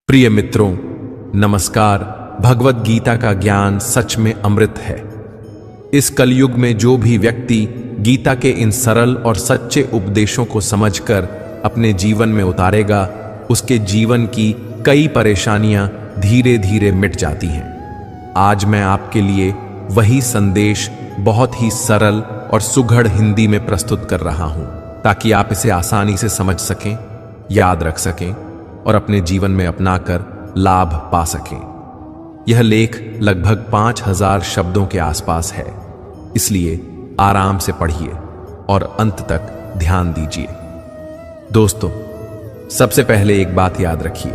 प्रिय मित्रों, नमस्कार। भगवत गीता का ज्ञान सच में अमृत है। इस कलयुग में जो भी व्यक्ति गीता के इन सरल और सच्चे उपदेशों को समझकर अपने जीवन में उतारेगा, उसके जीवन की कई परेशानियां धीरे धीरे मिट जाती हैं। आज मैं आपके लिए वही संदेश बहुत ही सरल और सुघड़ हिंदी में प्रस्तुत कर रहा हूं, ताकि आप इसे आसानी से समझ सकें, याद रख सकें और अपने जीवन में अपनाकर लाभ पा सकें। यह लेख लगभग 5000 शब्दों के आसपास है, इसलिए आराम से पढ़िए और अंत तक ध्यान दीजिए। दोस्तों, सबसे पहले एक बात याद रखिए,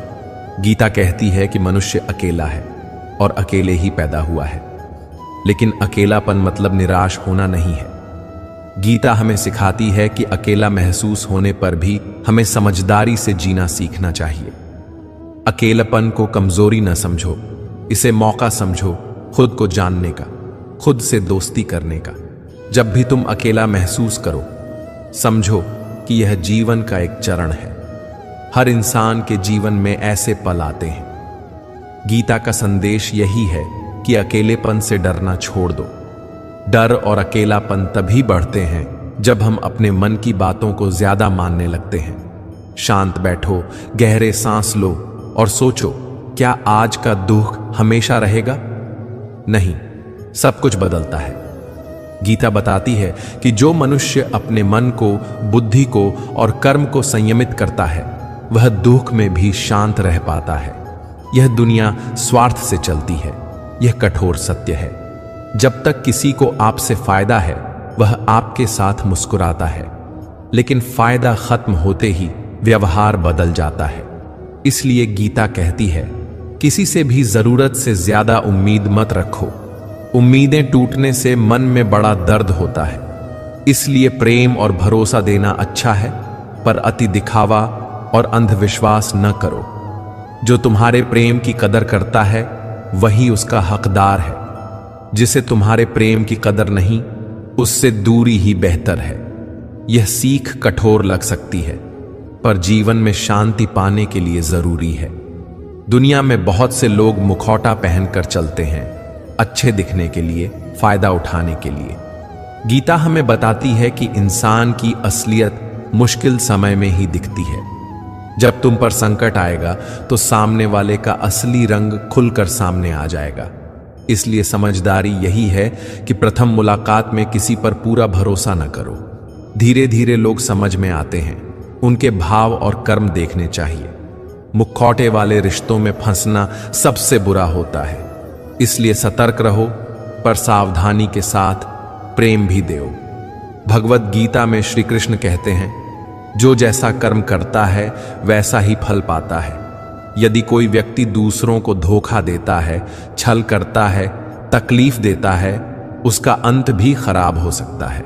गीता कहती है कि मनुष्य अकेला है और अकेले ही पैदा हुआ है। लेकिन अकेलापन मतलब निराश होना नहीं है। गीता हमें सिखाती है कि अकेला महसूस होने पर भी हमें समझदारी से जीना सीखना चाहिए। अकेलापन को कमजोरी न समझो, इसे मौका समझो खुद को जानने का, खुद से दोस्ती करने का। जब भी तुम अकेला महसूस करो, समझो कि यह जीवन का एक चरण है। हर इंसान के जीवन में ऐसे पल आते हैं। गीता का संदेश यही है कि अकेलेपन से डरना छोड़ दो। डर और अकेलापन तभी बढ़ते हैं जब हम अपने मन की बातों को ज्यादा मानने लगते हैं। शांत बैठो, गहरे सांस लो और सोचो, क्या आज का दुख हमेशा रहेगा? नहीं, सब कुछ बदलता है। गीता बताती है कि जो मनुष्य अपने मन को, बुद्धि को और कर्म को संयमित करता है, वह दुख में भी शांत रह पाता है। यह दुनिया स्वार्थ से चलती है, यह कठोर सत्य है। जब तक किसी को आपसे फायदा है, वह आपके साथ मुस्कुराता है, लेकिन फायदा खत्म होते ही व्यवहार बदल जाता है। इसलिए गीता कहती है, किसी से भी जरूरत से ज्यादा उम्मीद मत रखो। उम्मीदें टूटने से मन में बड़ा दर्द होता है। इसलिए प्रेम और भरोसा देना अच्छा है, पर अति दिखावा और अंधविश्वास न करो। जो तुम्हारे प्रेम की कदर करता है, वही उसका हकदार है। जिसे तुम्हारे प्रेम की कदर नहीं, उससे दूरी ही बेहतर है। यह सीख कठोर लग सकती है, पर जीवन में शांति पाने के लिए जरूरी है। दुनिया में बहुत से लोग मुखौटा पहनकर चलते हैं, अच्छे दिखने के लिए, फायदा उठाने के लिए। गीता हमें बताती है कि इंसान की असलियत मुश्किल समय में ही दिखती है। जब तुम पर संकट आएगा तो सामने वाले का असली रंग खुलकर सामने आ जाएगा। इसलिए समझदारी यही है कि प्रथम मुलाकात में किसी पर पूरा भरोसा न करो। धीरे धीरे लोग समझ में आते हैं, उनके भाव और कर्म देखने चाहिए। मुखौटे वाले रिश्तों में फंसना सबसे बुरा होता है। इसलिए सतर्क रहो, पर सावधानी के साथ प्रेम भी दो। भगवत गीता में श्री कृष्ण कहते हैं, जो जैसा कर्म करता है वैसा ही फल पाता है। यदि कोई व्यक्ति दूसरों को धोखा देता है, छल करता है, तकलीफ देता है, उसका अंत भी खराब हो सकता है।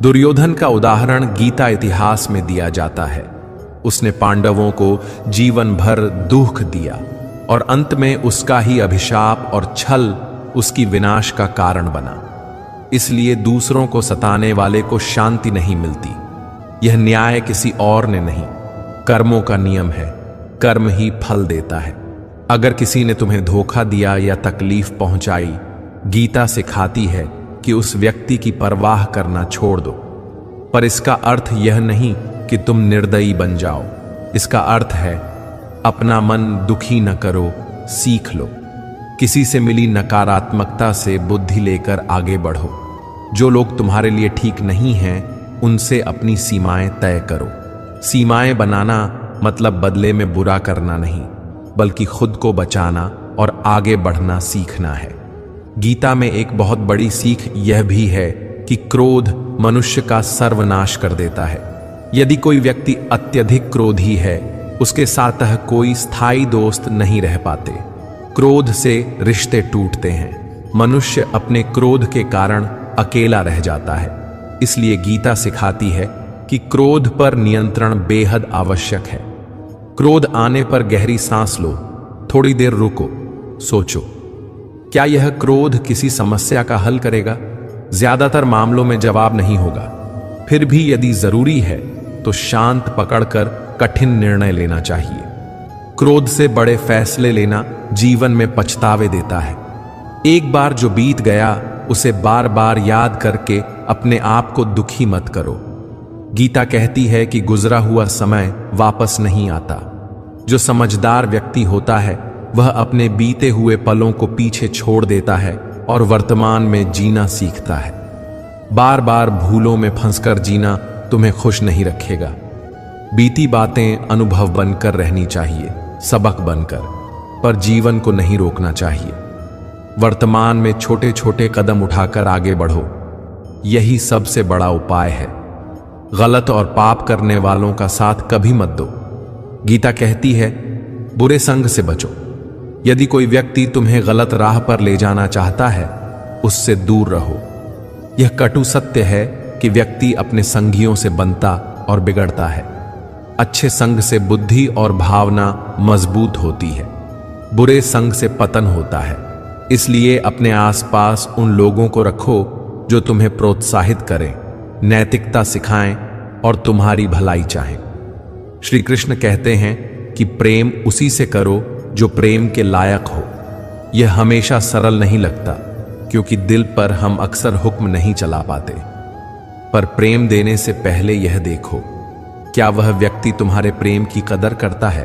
दुर्योधन का उदाहरण गीता इतिहास में दिया जाता है। उसने पांडवों को जीवन भर दुख दिया और अंत में उसका ही अभिशाप और छल उसकी विनाश का कारण बना। इसलिए दूसरों को सताने वाले को शांति नहीं मिलती। यह न्याय किसी और ने नहीं, कर्मों का नियम है। कर्म ही फल देता है। अगर किसी ने तुम्हें धोखा दिया या तकलीफ पहुंचाई, गीता सिखाती है कि उस व्यक्ति की परवाह करना छोड़ दो। पर इसका अर्थ यह नहीं कि तुम निर्दयी बन जाओ। इसका अर्थ है, अपना मन दुखी न करो, सीख लो। किसी से मिली नकारात्मकता से बुद्धि लेकर आगे बढ़ो। जो लोग तुम्हारे लिए ठीक नहीं हैं, उनसे अपनी सीमाएं तय करो। सीमाएं बनाना मतलब बदले में बुरा करना नहीं, बल्कि खुद को बचाना और आगे बढ़ना सीखना है। गीता में एक बहुत बड़ी सीख यह भी है कि क्रोध मनुष्य का सर्वनाश कर देता है। यदि कोई व्यक्ति अत्यधिक क्रोधी है, उसके साथ कोई स्थायी दोस्त नहीं रह पाते। क्रोध से रिश्ते टूटते हैं। मनुष्य अपने क्रोध के कारण अकेला रह जाता है। इसलिए गीता सिखाती है कि क्रोध पर नियंत्रण बेहद आवश्यक है। क्रोध आने पर गहरी सांस लो, थोड़ी देर रुको, सोचो, क्या यह क्रोध किसी समस्या का हल करेगा? ज्यादातर मामलों में जवाब नहीं होगा। फिर भी यदि जरूरी है तो शांत पकड़कर कठिन निर्णय लेना चाहिए। क्रोध से बड़े फैसले लेना जीवन में पछतावे देता है। एक बार जो बीत गया उसे बार बार याद करके अपने आप को दुखी मत करो। गीता कहती है कि गुजरा हुआ समय वापस नहीं आता। जो समझदार व्यक्ति होता है वह अपने बीते हुए पलों को पीछे छोड़ देता है और वर्तमान में जीना सीखता है। बार बार भूलों में फंसकर जीना तुम्हें खुश नहीं रखेगा। बीती बातें अनुभव बनकर रहनी चाहिए, सबक बनकर, पर जीवन को नहीं रोकना चाहिए। वर्तमान में छोटे छोटे कदम उठाकर आगे बढ़ो, यही सबसे बड़ा उपाय है। गलत और पाप करने वालों का साथ कभी मत दो। गीता कहती है, बुरे संग से बचो। यदि कोई व्यक्ति तुम्हें गलत राह पर ले जाना चाहता है, उससे दूर रहो। यह कटु सत्य है कि व्यक्ति अपने संगियों से बनता और बिगड़ता है। अच्छे संग से बुद्धि और भावना मजबूत होती है, बुरे संग से पतन होता है। इसलिए अपने आसपास उन लोगों को रखो जो तुम्हें प्रोत्साहित करें, नैतिकता सिखाएं और तुम्हारी भलाई चाहें। श्री कृष्ण कहते हैं कि प्रेम उसी से करो जो प्रेम के लायक हो। यह हमेशा सरल नहीं लगता, क्योंकि दिल पर हम अक्सर हुक्म नहीं चला पाते। पर प्रेम देने से पहले यह देखो, क्या वह व्यक्ति तुम्हारे प्रेम की कदर करता है?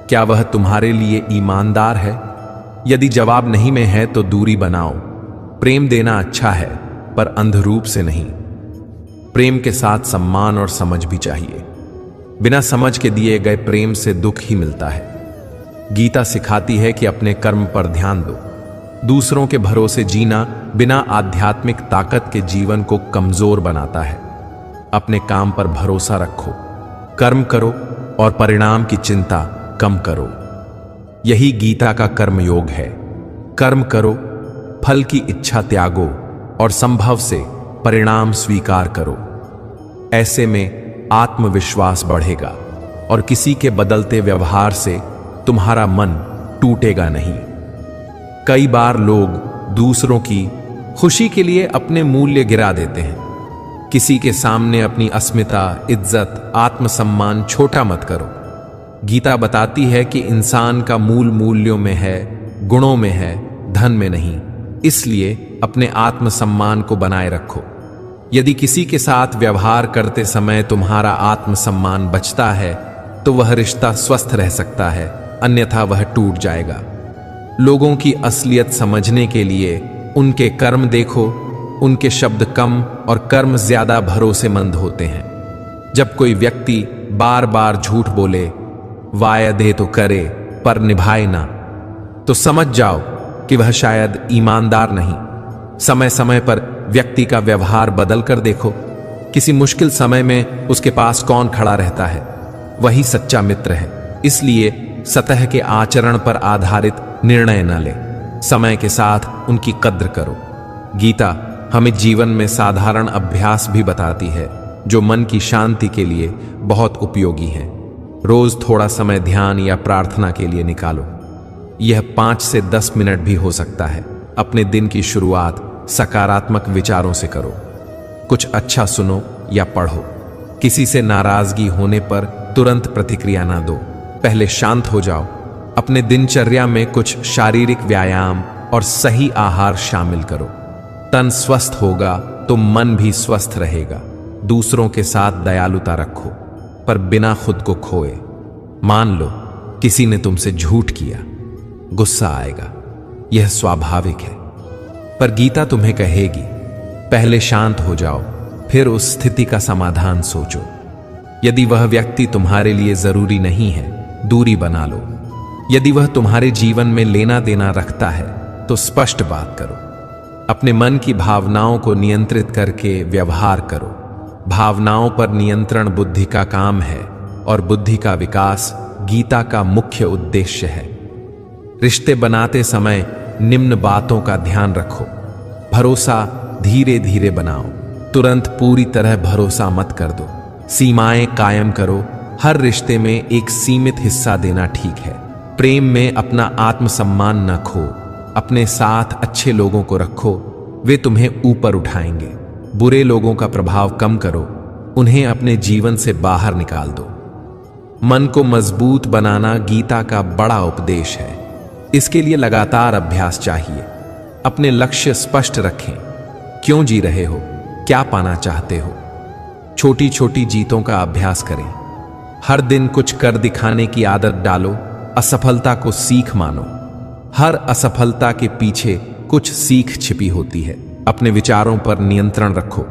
क्या वह तुम्हारे लिए ईमानदार है? यदि जवाब नहीं में है तो दूरी बनाओ। प्रेम देना अच्छा है, पर अंध रूप से नहीं। प्रेम के साथ सम्मान और समझ भी चाहिए। बिना समझ के दिए गए प्रेम से दुख ही मिलता है। गीता सिखाती है कि अपने कर्म पर ध्यान दो। दूसरों के भरोसे जीना बिना आध्यात्मिक ताकत के जीवन को कमजोर बनाता है। अपने काम पर भरोसा रखो, कर्म करो और परिणाम की चिंता कम करो। यही गीता का कर्म योग है। कर्म करो, फल की इच्छा त्यागो और संभव से परिणाम स्वीकार करो। ऐसे में आत्मविश्वास बढ़ेगा और किसी के बदलते व्यवहार से तुम्हारा मन टूटेगा नहीं। कई बार लोग दूसरों की खुशी के लिए अपने मूल्य गिरा देते हैं। किसी के सामने अपनी अस्मिता, इज्जत, आत्मसम्मान छोटा मत करो। गीता बताती है कि इंसान का मूल मूल्यों में है, गुणों में है, धन में नहीं। इसलिए अपने आत्मसम्मान को बनाए रखो। यदि किसी के साथ व्यवहार करते समय तुम्हारा आत्मसम्मान बचता है तो वह रिश्ता स्वस्थ रह सकता है, अन्यथा वह टूट जाएगा। लोगों की असलियत समझने के लिए उनके कर्म देखो। उनके शब्द कम और कर्म ज्यादा भरोसेमंद होते हैं। जब कोई व्यक्ति बार बार झूठ बोले, वायदे तो करे पर निभाए ना, तो समझ जाओ कि वह शायद ईमानदार नहीं। समय समय पर व्यक्ति का व्यवहार बदल कर देखो। किसी मुश्किल समय में उसके पास कौन खड़ा रहता है, वही सच्चा मित्र है। इसलिए सतह के आचरण पर आधारित निर्णय न ले, समय के साथ उनकी कद्र करो। गीता हमें जीवन में साधारण अभ्यास भी बताती है जो मन की शांति के लिए बहुत उपयोगी हैं। रोज थोड़ा समय ध्यान या प्रार्थना के लिए निकालो। यह 5 से 10 मिनट भी हो सकता है। अपने दिन की शुरुआत सकारात्मक विचारों से करो। कुछ अच्छा सुनो या पढ़ो। किसी से नाराजगी होने पर तुरंत प्रतिक्रिया ना दो, पहले शांत हो जाओ। अपने दिनचर्या में कुछ शारीरिक व्यायाम और सही आहार शामिल करो। तन स्वस्थ होगा तो मन भी स्वस्थ रहेगा। दूसरों के साथ दयालुता रखो, पर बिना खुद को खोए। मान लो किसी ने तुमसे झूठ किया, गुस्सा आएगा, यह स्वाभाविक है। पर गीता तुम्हें कहेगी, पहले शांत हो जाओ, फिर उस स्थिति का समाधान सोचो। यदि वह व्यक्ति तुम्हारे लिए जरूरी नहीं है, दूरी बना लो। यदि वह तुम्हारे जीवन में लेना देना रखता है तो स्पष्ट बात करो। अपने मन की भावनाओं को नियंत्रित करके व्यवहार करो। भावनाओं पर नियंत्रण बुद्धि का काम है और बुद्धि का विकास गीता का मुख्य उद्देश्य है। रिश्ते बनाते समय निम्न बातों का ध्यान रखो। भरोसा धीरे धीरे बनाओ, तुरंत पूरी तरह भरोसा मत कर दो। सीमाएं कायम करो। हर रिश्ते में एक सीमित हिस्सा देना ठीक है। प्रेम में अपना आत्मसम्मान न खो। अपने साथ अच्छे लोगों को रखो, वे तुम्हें ऊपर उठाएंगे। बुरे लोगों का प्रभाव कम करो, उन्हें अपने जीवन से बाहर निकाल दो। मन को मजबूत बनाना गीता का बड़ा उपदेश है। इसके लिए लगातार अभ्यास चाहिए। अपने लक्ष्य स्पष्ट रखें। क्यों जी रहे हो, क्या पाना चाहते हो। छोटी छोटी जीतों का अभ्यास करें। हर दिन कुछ कर दिखाने की आदत डालो। असफलता को सीख मानो। हर असफलता के पीछे कुछ सीख छिपी होती है। अपने विचारों पर नियंत्रण रखो।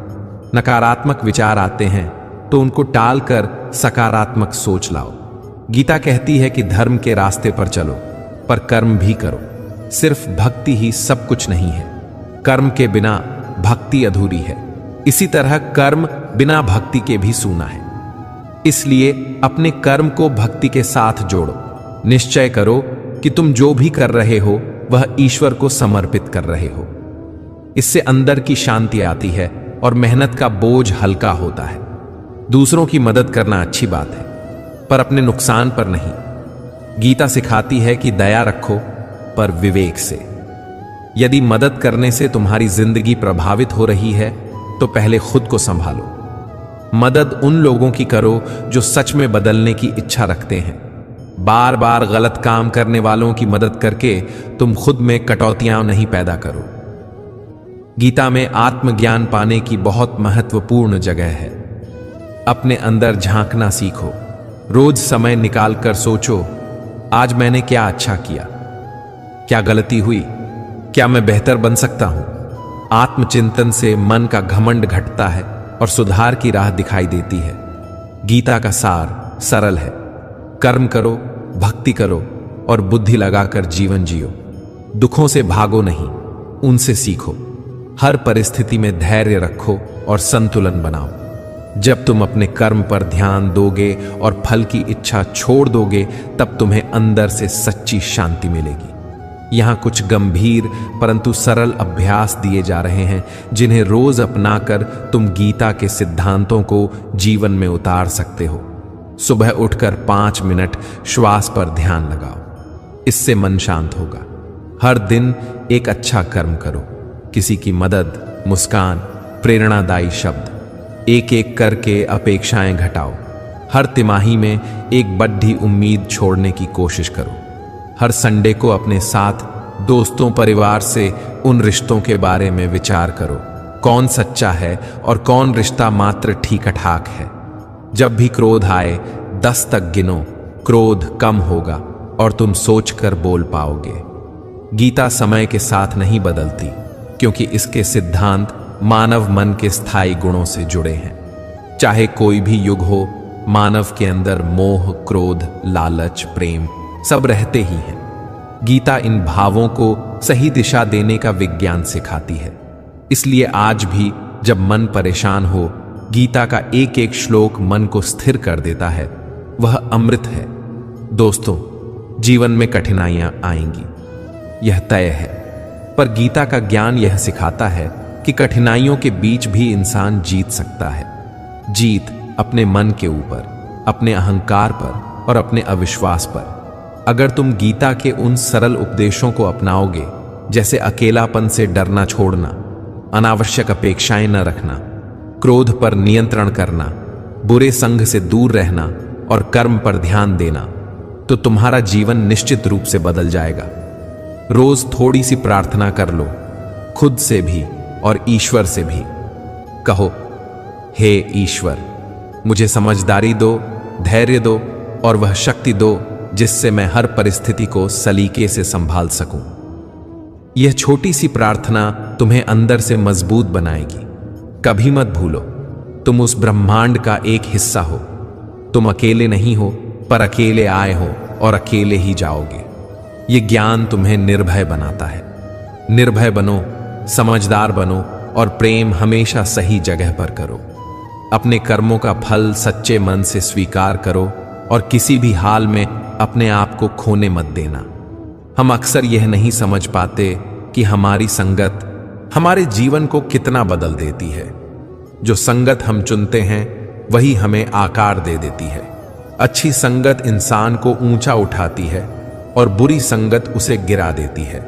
नकारात्मक विचार आते हैं तो उनको टालकर सकारात्मक सोच लाओ। गीता कहती है कि धर्म के रास्ते पर चलो, पर कर्म भी करो। सिर्फ भक्ति ही सब कुछ नहीं है। कर्म के बिना भक्ति अधूरी है। इसी तरह कर्म बिना भक्ति के भी सूना है। इसलिए अपने कर्म को भक्ति के साथ जोड़ो। निश्चय करो कि तुम जो भी कर रहे हो वह ईश्वर को समर्पित कर रहे हो। इससे अंदर की शांति आती है और मेहनत का बोझ हल्का होता है। दूसरों की मदद करना अच्छी बात है, पर अपने नुकसान पर नहीं। गीता सिखाती है कि दया रखो, पर विवेक से। यदि मदद करने से तुम्हारी जिंदगी प्रभावित हो रही है तो पहले खुद को संभालो। मदद उन लोगों की करो जो सच में बदलने की इच्छा रखते हैं। बार बार गलत काम करने वालों की मदद करके तुम खुद में कटौतियां नहीं पैदा करो। गीता में आत्मज्ञान पाने की बहुत महत्वपूर्ण जगह है। अपने अंदर झांकना सीखो। रोज समय निकालकर सोचो, आज मैंने क्या अच्छा किया, क्या गलती हुई, क्या मैं बेहतर बन सकता हूं। आत्मचिंतन से मन का घमंड घटता है और सुधार की राह दिखाई देती है। गीता का सार सरल है। कर्म करो, भक्ति करो और बुद्धि लगाकर जीवन जियो। दुखों से भागो नहीं, उनसे सीखो। हर परिस्थिति में धैर्य रखो और संतुलन बनाओ। जब तुम अपने कर्म पर ध्यान दोगे और फल की इच्छा छोड़ दोगे, तब तुम्हें अंदर से सच्ची शांति मिलेगी। यहाँ कुछ गंभीर परंतु सरल अभ्यास दिए जा रहे हैं जिन्हें रोज अपनाकर तुम गीता के सिद्धांतों को जीवन में उतार सकते हो। सुबह उठकर 5 मिनट श्वास पर ध्यान लगाओ। इससे मन शांत होगा। हर दिन एक अच्छा कर्म करो। किसी की मदद, मुस्कान, प्रेरणादायी शब्द, एक एक करके अपेक्षाएं घटाओ। हर तिमाही में एक बड़ी उम्मीद छोड़ने की कोशिश करो। हर संडे को अपने साथ, दोस्तों, परिवार से उन रिश्तों के बारे में विचार करो। कौन सच्चा है और कौन रिश्ता मात्र ठीक ठाक है। जब भी क्रोध आए 10 तक गिनो। क्रोध कम होगा और तुम सोचकर बोल पाओगे। गीता समय के साथ नहीं बदलती, क्योंकि इसके सिद्धांत मानव मन के स्थायी गुणों से जुड़े हैं। चाहे कोई भी युग हो, मानव के अंदर मोह, क्रोध, लालच, प्रेम सब रहते ही हैं। गीता इन भावों को सही दिशा देने का विज्ञान सिखाती है। इसलिए आज भी जब मन परेशान हो, गीता का एक एक श्लोक मन को स्थिर कर देता है। वह अमृत है। दोस्तों, जीवन में कठिनाइयां आएंगी, यह तय है, पर गीता का ज्ञान यह सिखाता है कि कठिनाइयों के बीच भी इंसान जीत सकता है। जीत अपने मन के ऊपर, अपने अहंकार पर और अपने अविश्वास पर। अगर तुम गीता के उन सरल उपदेशों को अपनाओगे, जैसे अकेलापन से डरना छोड़ना, अनावश्यक अपेक्षाएं न रखना, क्रोध पर नियंत्रण करना, बुरे संग से दूर रहना और कर्म पर ध्यान देना, तो तुम्हारा जीवन निश्चित रूप से बदल जाएगा। रोज थोड़ी सी प्रार्थना कर लो, खुद से भी और ईश्वर से भी। कहो, हे ईश्वर, मुझे समझदारी दो, धैर्य दो और वह शक्ति दो जिससे मैं हर परिस्थिति को सलीके से संभाल सकूं। यह छोटी सी प्रार्थना तुम्हें अंदर से मजबूत बनाएगी। कभी मत भूलो, तुम उस ब्रह्मांड का एक हिस्सा हो। तुम अकेले नहीं हो, पर अकेले आए हो और अकेले ही जाओगे। यह ज्ञान तुम्हें निर्भय बनाता है। निर्भय बनो, समझदार बनो और प्रेम हमेशा सही जगह पर करो। अपने कर्मों का फल सच्चे मन से स्वीकार करो और किसी भी हाल में अपने आप को खोने मत देना। हम अक्सर यह नहीं समझ पाते कि हमारी संगत हमारे जीवन को कितना बदल देती है। जो संगत हम चुनते हैं वही हमें आकार दे देती है। अच्छी संगत इंसान को ऊंचा उठाती है और बुरी संगत उसे गिरा देती है।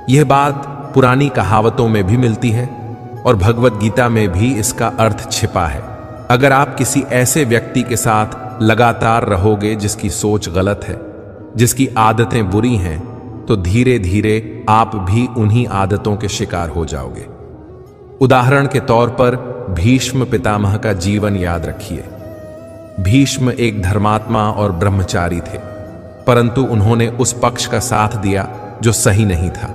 यह बात पुरानी कहावतों में भी मिलती है और भगवत गीता में भी इसका अर्थ छिपा है। अगर आप किसी ऐसे व्यक्ति के साथ लगातार रहोगे जिसकी सोच गलत है, जिसकी आदतें बुरी हैं, तो धीरे धीरे आप भी उन्हीं आदतों के शिकार हो जाओगे। उदाहरण के तौर पर भीष्म पितामह का जीवन याद रखिए। भीष्म एक धर्मात्मा और ब्रह्मचारी थे, परंतु उन्होंने उस पक्ष का साथ दिया जो सही नहीं था।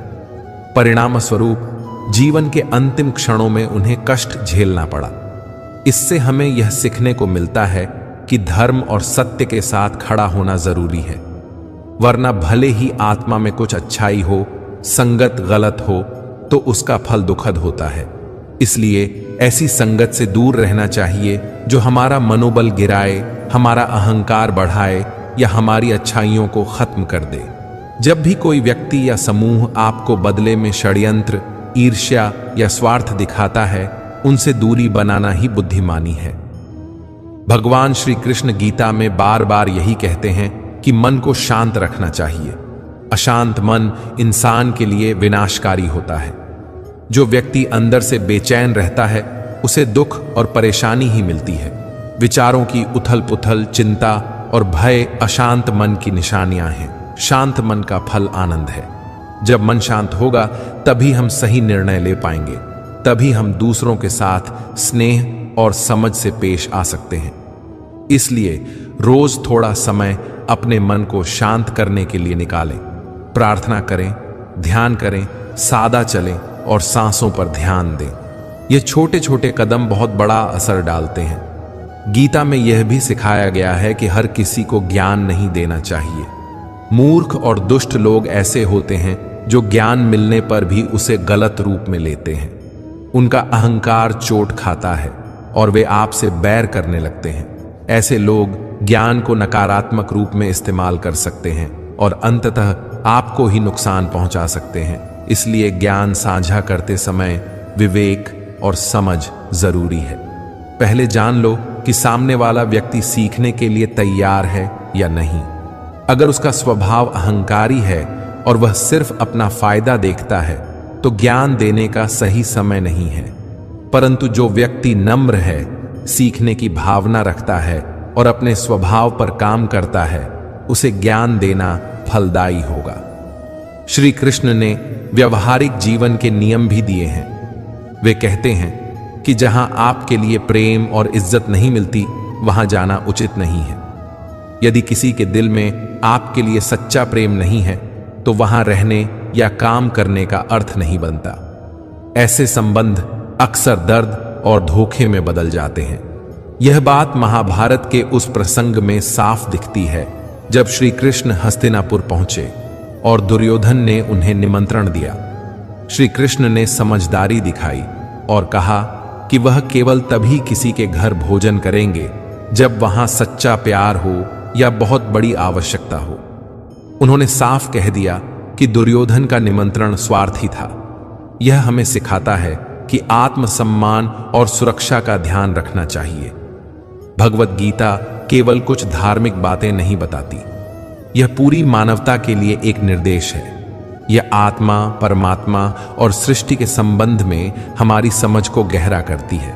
परिणाम स्वरूप जीवन के अंतिम क्षणों में उन्हें कष्ट झेलना पड़ा। इससे हमें यह सीखने को मिलता है कि धर्म और सत्य के साथ खड़ा होना जरूरी है, वरना भले ही आत्मा में कुछ अच्छाई हो, संगत गलत हो तो उसका फल दुखद होता है। इसलिए ऐसी संगत से दूर रहना चाहिए जो हमारा मनोबल गिराए, हमारा अहंकार बढ़ाए या हमारी अच्छाइयों को खत्म कर दे। जब भी कोई व्यक्ति या समूह आपको बदले में षड्यंत्र, ईर्ष्या या स्वार्थ दिखाता है, उनसे दूरी बनाना ही बुद्धिमानी है। भगवान श्री कृष्ण गीता में बार बार यही कहते हैं कि मन को शांत रखना चाहिए। अशांत मन इंसान के लिए विनाशकारी होता है। जो व्यक्ति अंदर से बेचैन रहता है उसे दुख और परेशानी ही मिलती है। विचारों की उथल पुथल, चिंता और भय अशांत मन की निशानियां हैं। शांत मन का फल आनंद है। जब मन शांत होगा तभी हम सही निर्णय ले पाएंगे, तभी हम दूसरों के साथ स्नेह और समझ से पेश आ सकते हैं। इसलिए रोज थोड़ा समय अपने मन को शांत करने के लिए निकालें। प्रार्थना करें, ध्यान करें, सादा चलें और सांसों पर ध्यान दें। ये छोटे छोटे कदम बहुत बड़ा असर डालते हैं। गीता में यह भी सिखाया गया है कि हर किसी को ज्ञान नहीं देना चाहिए। मूर्ख और दुष्ट लोग ऐसे होते हैं जो ज्ञान मिलने पर भी उसे गलत रूप में लेते हैं। उनका अहंकार चोट खाता है और वे आपसे बैर करने लगते हैं। ऐसे लोग ज्ञान को नकारात्मक रूप में इस्तेमाल कर सकते हैं और अंततः आपको ही नुकसान पहुंचा सकते हैं। इसलिए ज्ञान साझा करते समय विवेक और समझ जरूरी है। पहले जान लो कि सामने वाला व्यक्ति सीखने के लिए तैयार है या नहीं। अगर उसका स्वभाव अहंकारी है और वह सिर्फ अपना फायदा देखता है तो ज्ञान देने का सही समय नहीं है। परंतु जो व्यक्ति नम्र है, सीखने की भावना रखता है और अपने स्वभाव पर काम करता है, उसे ज्ञान देना फलदायी होगा। श्री कृष्ण ने व्यवहारिक जीवन के नियम भी दिए हैं। वे कहते हैं कि जहां आपके लिए प्रेम और इज्जत नहीं मिलती, वहां जाना उचित नहीं है। यदि किसी के दिल में आपके लिए सच्चा प्रेम नहीं है, तो वहां रहने या काम करने का अर्थ नहीं बनता। ऐसे संबंध अक्सर दर्द और धोखे में बदल जाते हैं। यह बात महाभारत के उस प्रसंग में साफ दिखती है जब श्री कृष्ण हस्तिनापुर पहुंचे और दुर्योधन ने उन्हें निमंत्रण दिया। श्री कृष्ण ने समझदारी दिखाई और कहा कि वह केवल तभी किसी के घर भोजन करेंगे जब वहां सच्चा प्यार हो या बहुत बड़ी आवश्यकता हो। उन्होंने साफ कह दिया कि दुर्योधन का निमंत्रण स्वार्थी था। यह हमें सिखाता है कि आत्मसम्मान और सुरक्षा का ध्यान रखना चाहिए। भगवत गीता केवल कुछ धार्मिक बातें नहीं बताती, यह पूरी मानवता के लिए एक निर्देश है। यह आत्मा, परमात्मा और सृष्टि के संबंध में हमारी समझ को गहरा करती है।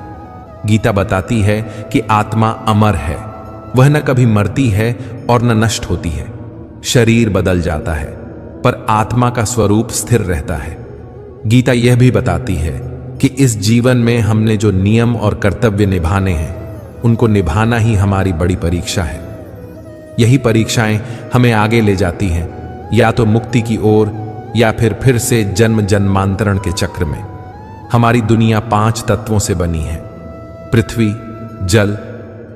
गीता बताती है कि आत्मा अमर है, वह न कभी मरती है और न नष्ट होती है। शरीर बदल जाता है पर आत्मा का स्वरूप स्थिर रहता है। गीता यह भी बताती है कि इस जीवन में हमने जो नियम और कर्तव्य निभाने हैं, उनको निभाना ही हमारी बड़ी परीक्षा है। यही परीक्षाएं हमें आगे ले जाती हैं, या तो मुक्ति की ओर या फिर से जन्म जन्मांतरण के चक्र में। हमारी दुनिया 5 तत्वों से बनी है: पृथ्वी, जल,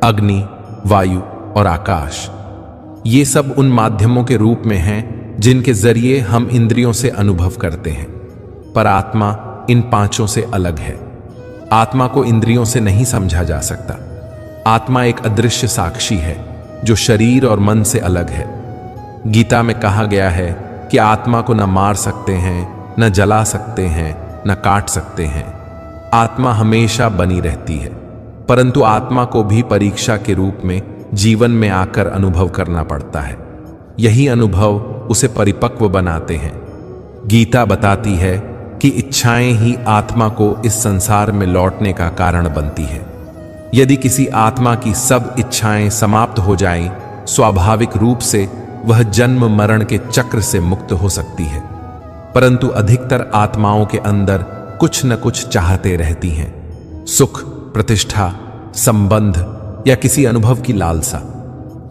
अग्नि, वायु और आकाश। ये सब उन माध्यमों के रूप में हैं जिनके जरिए हम इंद्रियों से अनुभव करते हैं, पर आत्मा इन 5 से अलग है। आत्मा को इंद्रियों से नहीं समझा जा सकता। आत्मा एक अदृश्य साक्षी है जो शरीर और मन से अलग है। गीता में कहा गया है कि आत्मा को न मार सकते हैं, न जला सकते हैं, न काट सकते हैं। आत्मा हमेशा बनी रहती है, परंतु आत्मा को भी परीक्षा के रूप में जीवन में आकर अनुभव करना पड़ता है। यही अनुभव उसे परिपक्व बनाते हैं। गीता बताती है कि इच्छाएं ही आत्मा को इस संसार में लौटने का कारण बनती है। यदि किसी आत्मा की सब इच्छाएं समाप्त हो जाएं, स्वाभाविक रूप से वह जन्म मरण के चक्र से मुक्त हो सकती है। परंतु अधिकतर आत्माओं के अंदर कुछ न कुछ चाहते रहती हैं, सुख, प्रतिष्ठा, संबंध या किसी अनुभव की लालसा,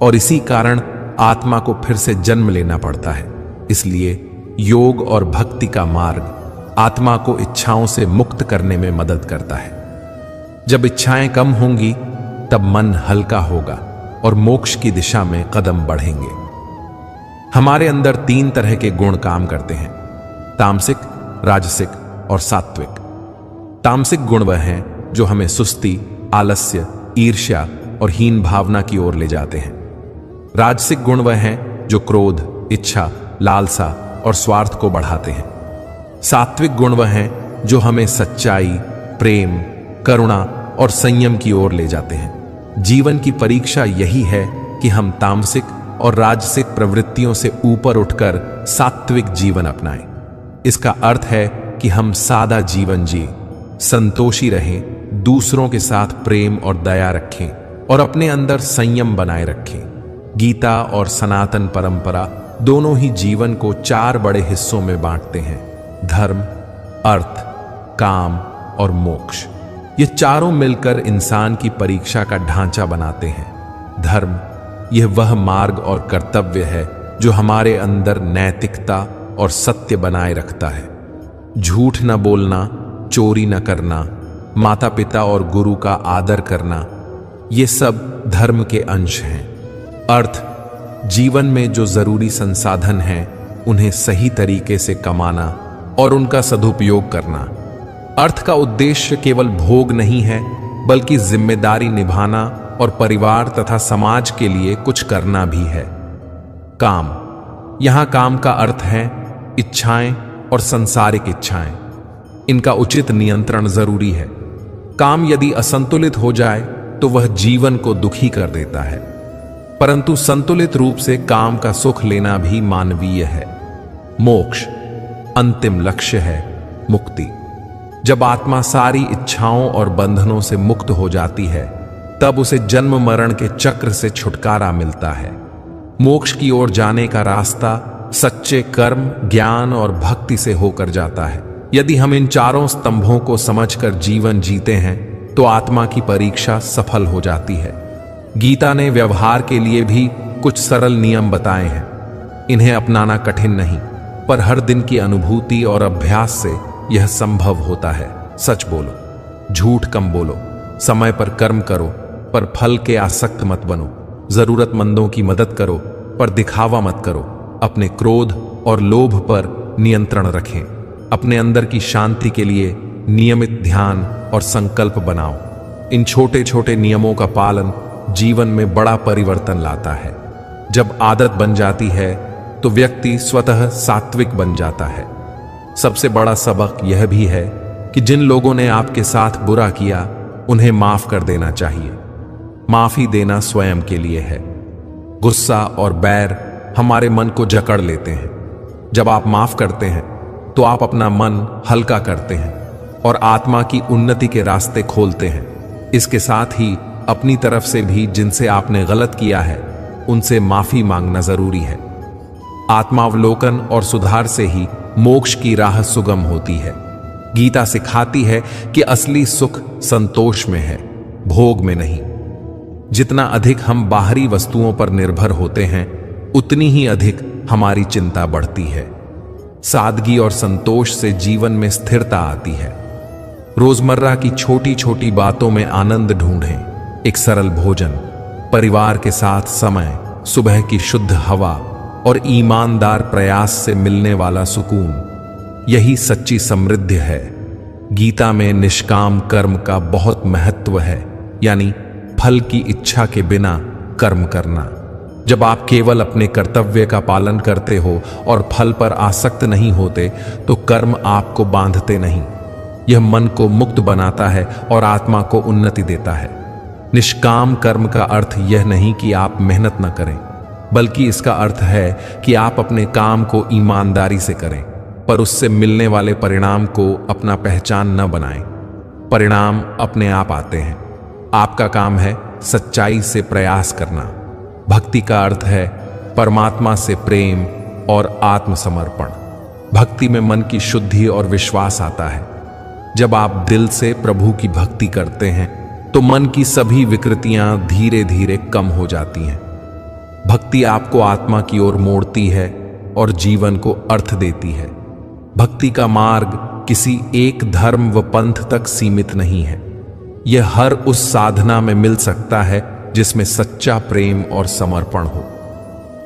और इसी कारण आत्मा को फिर से जन्म लेना पड़ता है। इसलिए योग और भक्ति का मार्ग आत्मा को इच्छाओं से मुक्त करने में मदद करता है। जब इच्छाएं कम होंगी तब मन हल्का होगा और मोक्ष की दिशा में कदम बढ़ेंगे। हमारे अंदर 3 तरह के गुण काम करते हैं, तामसिक, राजसिक और सात्विक। तामसिक गुण वह हैं जो हमें सुस्ती, आलस्य, ईर्ष्या और हीन भावना की ओर ले जाते हैं। राजसिक गुण वह हैं जो क्रोध, इच्छा, लालसा और स्वार्थ को बढ़ाते हैं। सात्विक गुण वह हैं जो हमें सच्चाई, प्रेम, करुणा और संयम की ओर ले जाते हैं। जीवन की परीक्षा यही है कि हम तामसिक और राजसिक प्रवृत्तियों से ऊपर उठकर सात्विक जीवन अपनाएं। इसका अर्थ है कि हम सादा जीवन जिए, संतोषी रहें, दूसरों के साथ प्रेम और दया रखें और अपने अंदर संयम बनाए रखें। गीता और सनातन परंपरा दोनों ही जीवन को 4 बड़े हिस्सों में बांटते हैं, धर्म, अर्थ, काम और मोक्ष। ये चारों मिलकर इंसान की परीक्षा का ढांचा बनाते हैं। धर्म, यह वह मार्ग और कर्तव्य है जो हमारे अंदर नैतिकता और सत्य बनाए रखता है। झूठ न बोलना, चोरी न करना, माता पिता और गुरु का आदर करना, ये सब धर्म के अंश हैं। अर्थ, जीवन में जो जरूरी संसाधन हैं उन्हें सही तरीके से कमाना और उनका सदुपयोग करना। अर्थ का उद्देश्य केवल भोग नहीं है, बल्कि जिम्मेदारी निभाना और परिवार तथा समाज के लिए कुछ करना भी है। काम, यहां काम का अर्थ है इच्छाएं और सांसारिक इच्छाएं। इनका उचित नियंत्रण जरूरी है। काम यदि असंतुलित हो जाए तो वह जीवन को दुखी कर देता है, परंतु संतुलित रूप से काम का सुख लेना भी मानवीय है। मोक्ष, अंतिम लक्ष्य है मुक्ति। जब आत्मा सारी इच्छाओं और बंधनों से मुक्त हो जाती है, तब उसे जन्म मरण के चक्र से छुटकारा मिलता है। मोक्ष की ओर जाने का रास्ता सच्चे कर्म, ज्ञान और भक्ति से होकर जाता है। यदि हम इन चारों स्तंभों को समझकर जीवन जीते हैं तो आत्मा की परीक्षा सफल हो जाती है। गीता ने व्यवहार के लिए भी कुछ सरल नियम बताए हैं। इन्हें अपनाना कठिन नहीं, पर हर दिन की अनुभूति और अभ्यास से यह संभव होता है। सच बोलो, झूठ कम बोलो, समय पर कर्म करो पर फल के आसक्त मत बनो, जरूरतमंदों की मदद करो पर दिखावा मत करो, अपने क्रोध और लोभ पर नियंत्रण रखें, अपने अंदर की शांति के लिए नियमित ध्यान और संकल्प बनाओ। इन छोटे छोटे नियमों का पालन जीवन में बड़ा परिवर्तन लाता है। जब आदत बन जाती है तो व्यक्ति स्वतः सात्विक बन जाता है। सबसे बड़ा सबक यह भी है कि जिन लोगों ने आपके साथ बुरा किया उन्हें माफ कर देना चाहिए। माफी देना स्वयं के लिए है। गुस्सा और बैर हमारे मन को जकड़ लेते हैं। जब आप माफ करते हैं तो आप अपना मन हल्का करते हैं और आत्मा की उन्नति के रास्ते खोलते हैं। इसके साथ ही अपनी तरफ से भी जिनसे आपने गलत किया है उनसे माफी मांगना जरूरी है। आत्मावलोकन और सुधार से ही मोक्ष की राह सुगम होती है। गीता सिखाती है कि असली सुख संतोष में है, भोग में नहीं। जितना अधिक हम बाहरी वस्तुओं पर निर्भर होते हैं उतनी ही अधिक हमारी चिंता बढ़ती है। सादगी और संतोष से जीवन में स्थिरता आती है। रोजमर्रा की छोटी छोटी बातों में आनंद ढूंढें। एक सरल भोजन, परिवार के साथ समय, सुबह की शुद्ध हवा और ईमानदार प्रयास से मिलने वाला सुकून, यही सच्ची समृद्धि है। गीता में निष्काम कर्म का बहुत महत्व है, यानी फल की इच्छा के बिना कर्म करना। जब आप केवल अपने कर्तव्य का पालन करते हो और फल पर आसक्त नहीं होते तो कर्म आपको बांधते नहीं। यह मन को मुक्त बनाता है और आत्मा को उन्नति देता है। निष्काम कर्म का अर्थ यह नहीं कि आप मेहनत न करें, बल्कि इसका अर्थ है कि आप अपने काम को ईमानदारी से करें, पर उससे मिलने वाले परिणाम को अपना पहचान न बनाएं। परिणाम अपने आप आते हैं। आपका काम है सच्चाई से प्रयास करना। भक्ति का अर्थ है परमात्मा से प्रेम और आत्मसमर्पण। भक्ति में मन की शुद्धि और विश्वास आता है। जब आप दिल से प्रभु की भक्ति करते हैं तो मन की सभी विकृतियां धीरे धीरे कम हो जाती हैं। भक्ति आपको आत्मा की ओर मोड़ती है और जीवन को अर्थ देती है। भक्ति का मार्ग किसी एक धर्म व पंथ तक सीमित नहीं है। यह हर उस साधना में मिल सकता है जिसमें सच्चा प्रेम और समर्पण हो।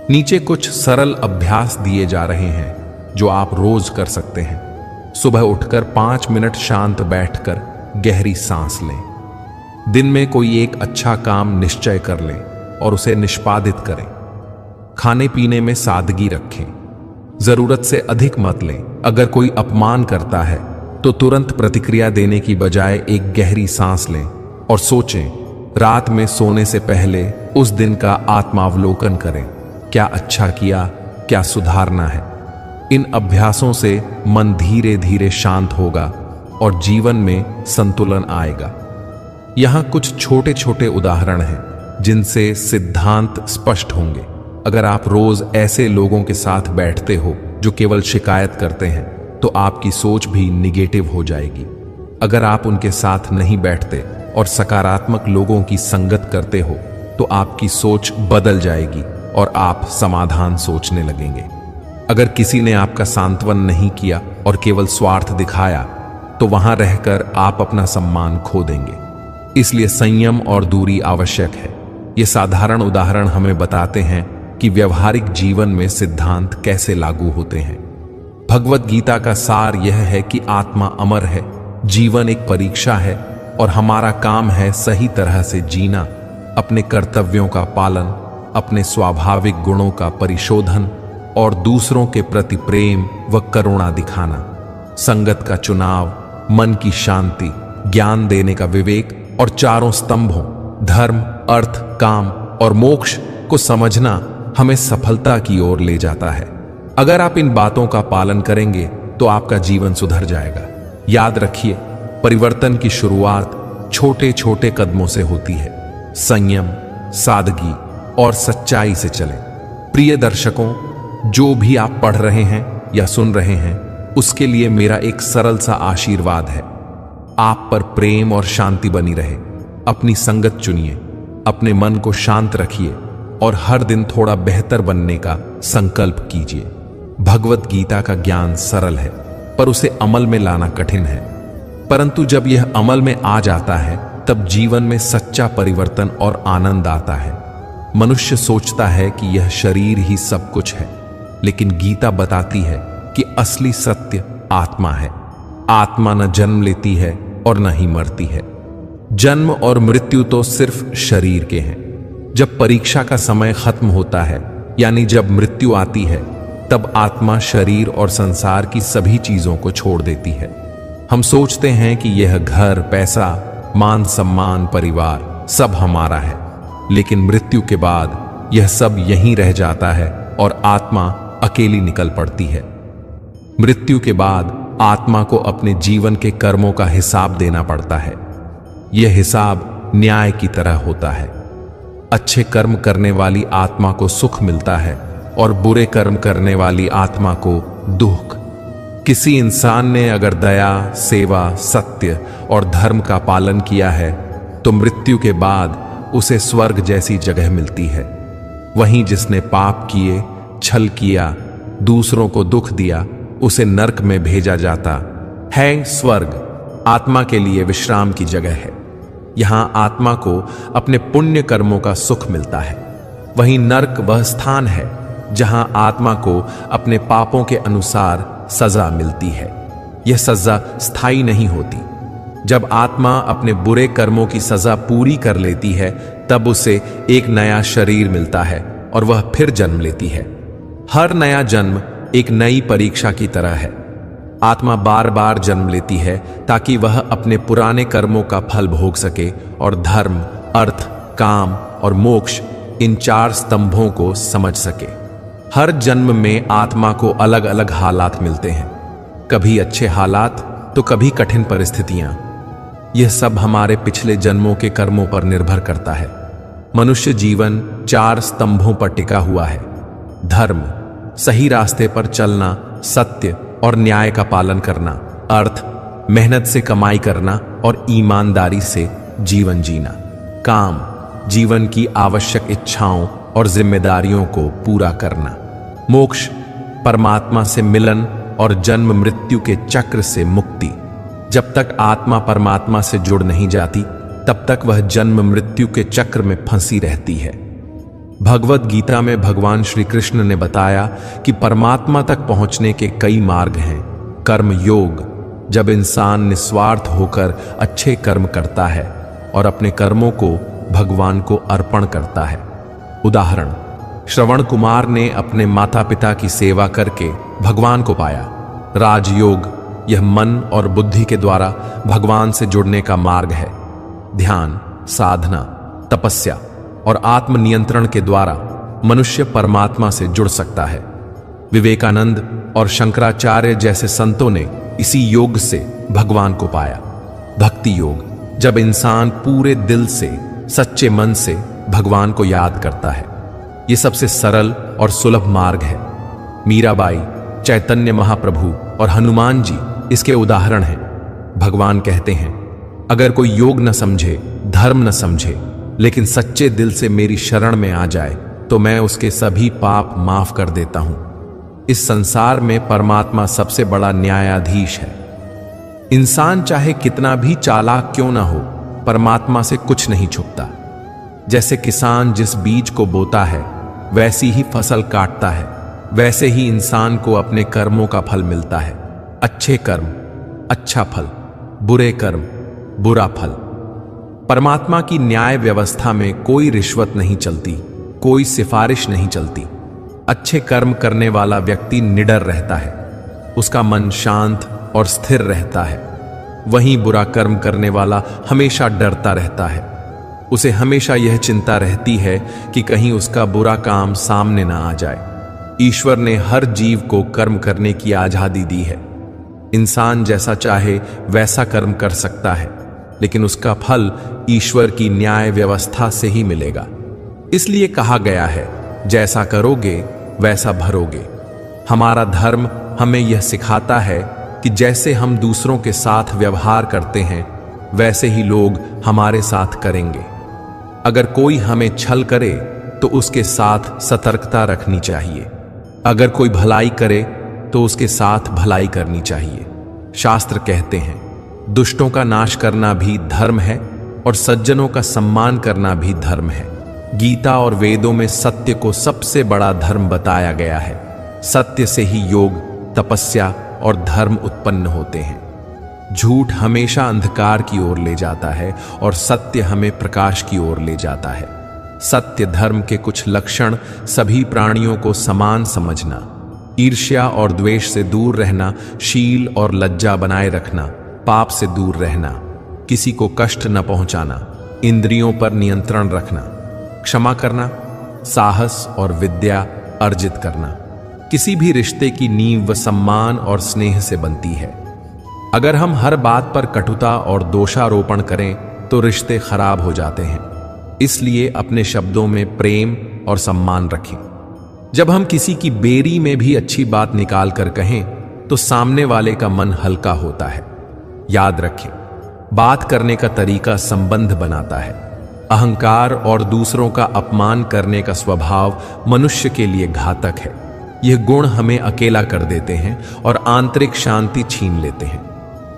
नीचे कुछ सरल अभ्यास दिए जा रहे हैं जो आप रोज कर सकते हैं। सुबह उठकर 5 मिनट शांत बैठकर गहरी सांस लें। दिन में कोई एक अच्छा काम निश्चय कर लें और उसे निष्पादित करें। खाने पीने में सादगी रखें। जरूरत से अधिक मत लें। अगर कोई अपमान करता है तो तुरंत प्रतिक्रिया देने की बजाय एक गहरी सांस लें और सोचें। रात में सोने से पहले उस दिन का आत्मावलोकन करें। क्या अच्छा किया, क्या सुधारना है। इन अभ्यासों से मन धीरे धीरे शांत होगा और जीवन में संतुलन आएगा। यहां कुछ छोटे छोटे उदाहरण हैं जिनसे सिद्धांत स्पष्ट होंगे। अगर आप रोज ऐसे लोगों के साथ बैठते हो जो केवल शिकायत करते हैं तो आपकी सोच भी निगेटिव हो जाएगी। अगर आप उनके साथ नहीं बैठते और सकारात्मक लोगों की संगत करते हो तो आपकी सोच बदल जाएगी और आप समाधान सोचने लगेंगे। अगर किसी ने आपका सांत्वन नहीं किया और केवल स्वार्थ दिखाया तो वहां रहकर आप अपना सम्मान खो देंगे। इसलिए संयम और दूरी आवश्यक है। ये साधारण उदाहरण हमें बताते हैं कि व्यवहारिक जीवन में सिद्धांत कैसे लागू होते हैं। भगवत गीता का सार यह है कि आत्मा अमर है, जीवन एक परीक्षा है और हमारा काम है सही तरह से जीना, अपने कर्तव्यों का पालन, अपने स्वाभाविक गुणों का परिशोधन और दूसरों के प्रति प्रेम व करुणा दिखाना। संगत का चुनाव, मन की शांति, ज्ञान देने का विवेक और चारों स्तंभों धर्म, अर्थ, काम और मोक्ष को समझना हमें सफलता की ओर ले जाता है। अगर आप इन बातों का पालन करेंगे तो आपका जीवन सुधर जाएगा। याद रखिए, परिवर्तन की शुरुआत छोटे छोटे कदमों से होती है। संयम, सादगी और सच्चाई से चलें। प्रिय दर्शकों, जो भी आप पढ़ रहे हैं या सुन रहे हैं उसके लिए मेरा एक सरल सा आशीर्वाद है। आप पर प्रेम और शांति बनी रहे। अपनी संगत चुनिए, अपने मन को शांत रखिए और हर दिन थोड़ा बेहतर बनने का संकल्प कीजिए। भगवत गीता का ज्ञान सरल है पर उसे अमल में लाना कठिन है, परंतु जब यह अमल में आ जाता है तब जीवन में सच्चा परिवर्तन और आनंद आता है। मनुष्य सोचता है कि यह शरीर ही सब कुछ है, लेकिन गीता बताती है कि असली सत्य आत्मा है। आत्मा न जन्म लेती है और न ही मरती है। जन्म और मृत्यु तो सिर्फ शरीर के हैं। जब परीक्षा का समय खत्म होता है, यानी जब मृत्यु आती है, तब आत्मा शरीर और संसार की सभी चीजों को छोड़ देती है। हम सोचते हैं कि यह घर, पैसा, मान सम्मान, परिवार सब हमारा है, लेकिन मृत्यु के बाद यह सब यहीं रह जाता है और आत्मा अकेली निकल पड़ती है। मृत्यु के बाद आत्मा को अपने जीवन के कर्मों का हिसाब देना पड़ता है। यह हिसाब न्याय की तरह होता है। अच्छे कर्म करने वाली आत्मा को सुख मिलता है और बुरे कर्म करने वाली आत्मा को दुख। किसी इंसान ने अगर दया, सेवा, सत्य और धर्म का पालन किया है तो मृत्यु के बाद उसे स्वर्ग जैसी जगह मिलती है। वहीं जिसने पाप किए, छल किया, दूसरों को दुख दिया, उसे नरक में भेजा जाता है। स्वर्ग आत्मा के लिए विश्राम की जगह है। यहां आत्मा को अपने पुण्य कर्मों का सुख मिलता है। वहीं नरक वह स्थान है जहां आत्मा को अपने पापों के अनुसार सजा मिलती है। यह सजा स्थायी नहीं होती। जब आत्मा अपने बुरे कर्मों की सजा पूरी कर लेती है तब उसे एक नया शरीर मिलता है और वह फिर जन्म लेती है। हर नया जन्म एक नई परीक्षा की तरह है। आत्मा बार बार जन्म लेती है ताकि वह अपने पुराने कर्मों का फल भोग सके और धर्म, अर्थ, काम और मोक्ष इन 4 स्तंभों को समझ सके। हर जन्म में आत्मा को अलग अलग हालात मिलते हैं, कभी अच्छे हालात तो कभी कठिन परिस्थितियां। यह सब हमारे पिछले जन्मों के कर्मों पर निर्भर करता है। मनुष्य जीवन 4 स्तंभों पर टिका हुआ है। धर्म, सही रास्ते पर चलना, सत्य और न्याय का पालन करना। अर्थ, मेहनत से कमाई करना और ईमानदारी से जीवन जीना। काम, जीवन की आवश्यक इच्छाओं और जिम्मेदारियों को पूरा करना। मोक्ष, परमात्मा से मिलन और जन्म मृत्यु के चक्र से मुक्ति। जब तक आत्मा परमात्मा से जुड़ नहीं जाती, तब तक वह जन्म मृत्यु के चक्र में फंसी रहती है। भगवद गीता में भगवान श्री कृष्ण ने बताया कि परमात्मा तक पहुंचने के कई मार्ग हैं। कर्म योग, जब इंसान निस्वार्थ होकर अच्छे कर्म करता है और अपने कर्मों को भगवान को अर्पण करता है। उदाहरण, श्रवण कुमार ने अपने माता पिता की सेवा करके भगवान को पाया। राजयोग, यह मन और बुद्धि के द्वारा भगवान से जुड़ने का मार्ग है। ध्यान, साधना, तपस्या और आत्मनियंत्रण के द्वारा मनुष्य परमात्मा से जुड़ सकता है। विवेकानंद और शंकराचार्य जैसे संतों ने इसी योग से भगवान को पाया। भक्ति योग, जब इंसान पूरे दिल से, सच्चे मन से भगवान को याद करता है। यह सबसे सरल और सुलभ मार्ग है। मीराबाई, चैतन्य महाप्रभु और हनुमान जी इसके उदाहरण हैं। भगवान कहते हैं, अगर कोई योग न समझे, धर्म न समझे, लेकिन सच्चे दिल से मेरी शरण में आ जाए, तो मैं उसके सभी पाप माफ कर देता हूं। इस संसार में परमात्मा सबसे बड़ा न्यायाधीश है। इंसान चाहे कितना भी चालाक क्यों ना हो, परमात्मा से कुछ नहीं छुपता। जैसे किसान जिस बीज को बोता है, वैसी ही फसल काटता है, वैसे ही इंसान को अपने कर्मों का फल मिलता है। अच्छे कर्म अच्छा फल, बुरे कर्म बुरा फल। परमात्मा की न्याय व्यवस्था में कोई रिश्वत नहीं चलती, कोई सिफारिश नहीं चलती। अच्छे कर्म करने वाला व्यक्ति निडर रहता है, उसका मन शांत और स्थिर रहता है। वहीं बुरा कर्म करने वाला हमेशा डरता रहता है। उसे हमेशा यह चिंता रहती है कि कहीं उसका बुरा काम सामने ना आ जाए। ईश्वर ने हर जीव को कर्म करने की आजादी दी है। इंसान जैसा चाहे वैसा कर्म कर सकता है, लेकिन उसका फल ईश्वर की न्याय व्यवस्था से ही मिलेगा। इसलिए कहा गया है, जैसा करोगे वैसा भरोगे। हमारा धर्म हमें यह सिखाता है कि जैसे हम दूसरों के साथ व्यवहार करते हैं, वैसे ही लोग हमारे साथ करेंगे। अगर कोई हमें छल करे तो उसके साथ सतर्कता रखनी चाहिए। अगर कोई भलाई करे तो उसके साथ भलाई करनी चाहिए। शास्त्र कहते हैं, दुष्टों का नाश करना भी धर्म है और सज्जनों का सम्मान करना भी धर्म है। गीता और वेदों में सत्य को सबसे बड़ा धर्म बताया गया है। सत्य से ही योग, तपस्या और धर्म उत्पन्न होते हैं। झूठ हमेशा अंधकार की ओर ले जाता है और सत्य हमें प्रकाश की ओर ले जाता है। सत्य धर्म के कुछ लक्षण: सभी प्राणियों को समान समझना, ईर्ष्या और द्वेष से दूर रहना, शील और लज्जा बनाए रखना, पाप से दूर रहना, किसी को कष्ट न पहुंचाना, इंद्रियों पर नियंत्रण रखना, क्षमा करना, साहस और विद्या अर्जित करना। किसी भी रिश्ते की नींव सम्मान और स्नेह से बनती है। अगर हम हर बात पर कटुता और दोषारोपण करें तो रिश्ते खराब हो जाते हैं। इसलिए अपने शब्दों में प्रेम और सम्मान रखें। जब हम किसी की बेरी में भी अच्छी बात निकाल कर कहें तो सामने वाले का मन हल्का होता है। याद रखें, बात करने का तरीका संबंध बनाता है। अहंकार और दूसरों का अपमान करने का स्वभाव मनुष्य के लिए घातक है। यह गुण हमें अकेला कर देते हैं और आंतरिक शांति छीन लेते हैं।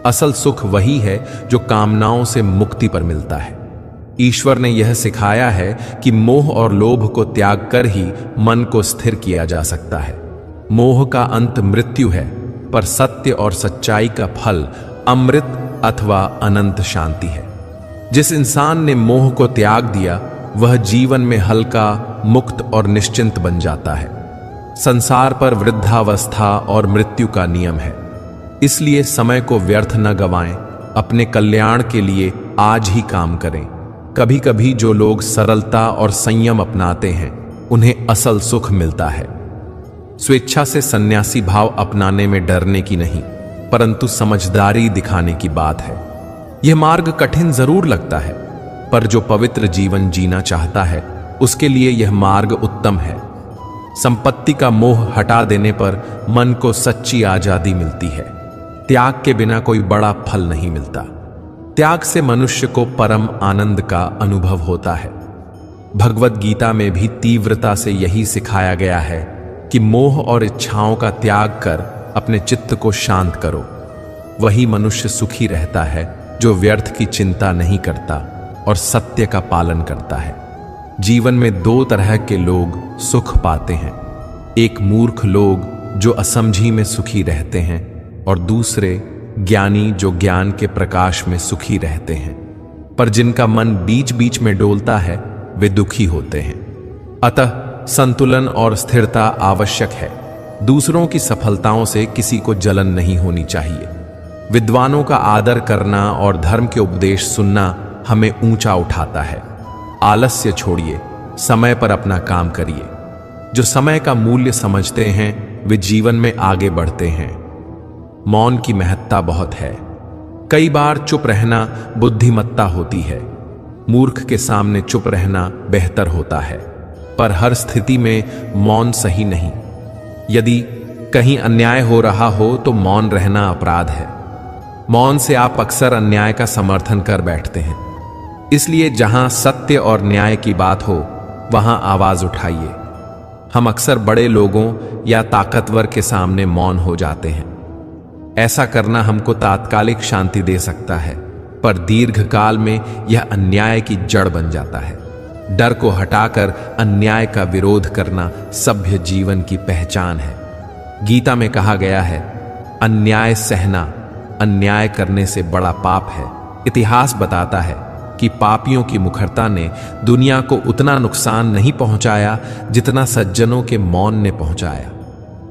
असल सुख वही है जो कामनाओं से मुक्ति पर मिलता है। ईश्वर ने यह सिखाया है कि मोह और लोभ को त्याग कर ही मन को स्थिर किया जा सकता है। मोह का अंत मृत्यु है, पर सत्य और सच्चाई का फल अमृत अथवा अनंत शांति है। जिस इंसान ने मोह को त्याग दिया, वह जीवन में हल्का, मुक्त और निश्चिंत बन जाता है। संसार पर वृद्धावस्था और मृत्यु का नियम है, इसलिए समय को व्यर्थ न गवाएं। अपने कल्याण के लिए आज ही काम करें। कभी कभी जो लोग सरलता और संयम अपनाते हैं, उन्हें असल सुख मिलता है। स्वेच्छा से सन्यासी भाव अपनाने में डरने की नहीं, परंतु समझदारी दिखाने की बात है। यह मार्ग कठिन जरूर लगता है, पर जो पवित्र जीवन जीना चाहता है उसके लिए यह मार्ग उत्तम है। संपत्ति का मोह हटा देने पर मन को सच्ची आजादी मिलती है। त्याग के बिना कोई बड़ा फल नहीं मिलता। त्याग से मनुष्य को परम आनंद का अनुभव होता है। भगवद गीता में भी तीव्रता से यही सिखाया गया है कि मोह और इच्छाओं का त्याग कर अपने चित्त को शांत करो। वही मनुष्य सुखी रहता है जो व्यर्थ की चिंता नहीं करता और सत्य का पालन करता है। जीवन में दो तरह के लोग सुख पाते हैं, एक मूर्ख लोग जो असमझी में सुखी रहते हैं और दूसरे ज्ञानी जो ज्ञान के प्रकाश में सुखी रहते हैं। पर जिनका मन बीच बीच में डोलता है वे दुखी होते हैं। अतः संतुलन और स्थिरता आवश्यक है। दूसरों की सफलताओं से किसी को जलन नहीं होनी चाहिए। विद्वानों का आदर करना और धर्म के उपदेश सुनना हमें ऊंचा उठाता है। आलस्य छोड़िए, समय पर अपना काम करिए। जो समय का मूल्य समझते हैं वे जीवन में आगे बढ़ते हैं। मौन की महत्ता बहुत है। कई बार चुप रहना बुद्धिमत्ता होती है। मूर्ख के सामने चुप रहना बेहतर होता है, पर हर स्थिति में मौन सही नहीं। यदि कहीं अन्याय हो रहा हो तो मौन रहना अपराध है। मौन से आप अक्सर अन्याय का समर्थन कर बैठते हैं। इसलिए जहां सत्य और न्याय की बात हो वहां आवाज उठाइए। हम अक्सर बड़े लोगों या ताकतवर के सामने मौन हो जाते हैं। ऐसा करना हमको तात्कालिक शांति दे सकता है, पर दीर्घकाल में यह अन्याय की जड़ बन जाता है। डर को हटाकर अन्याय का विरोध करना सभ्य जीवन की पहचान है। गीता में कहा गया है, अन्याय सहना अन्याय करने से बड़ा पाप है। इतिहास बताता है कि पापियों की मुखरता ने दुनिया को उतना नुकसान नहीं पहुंचाया जितना सज्जनों के मौन ने पहुंचाया।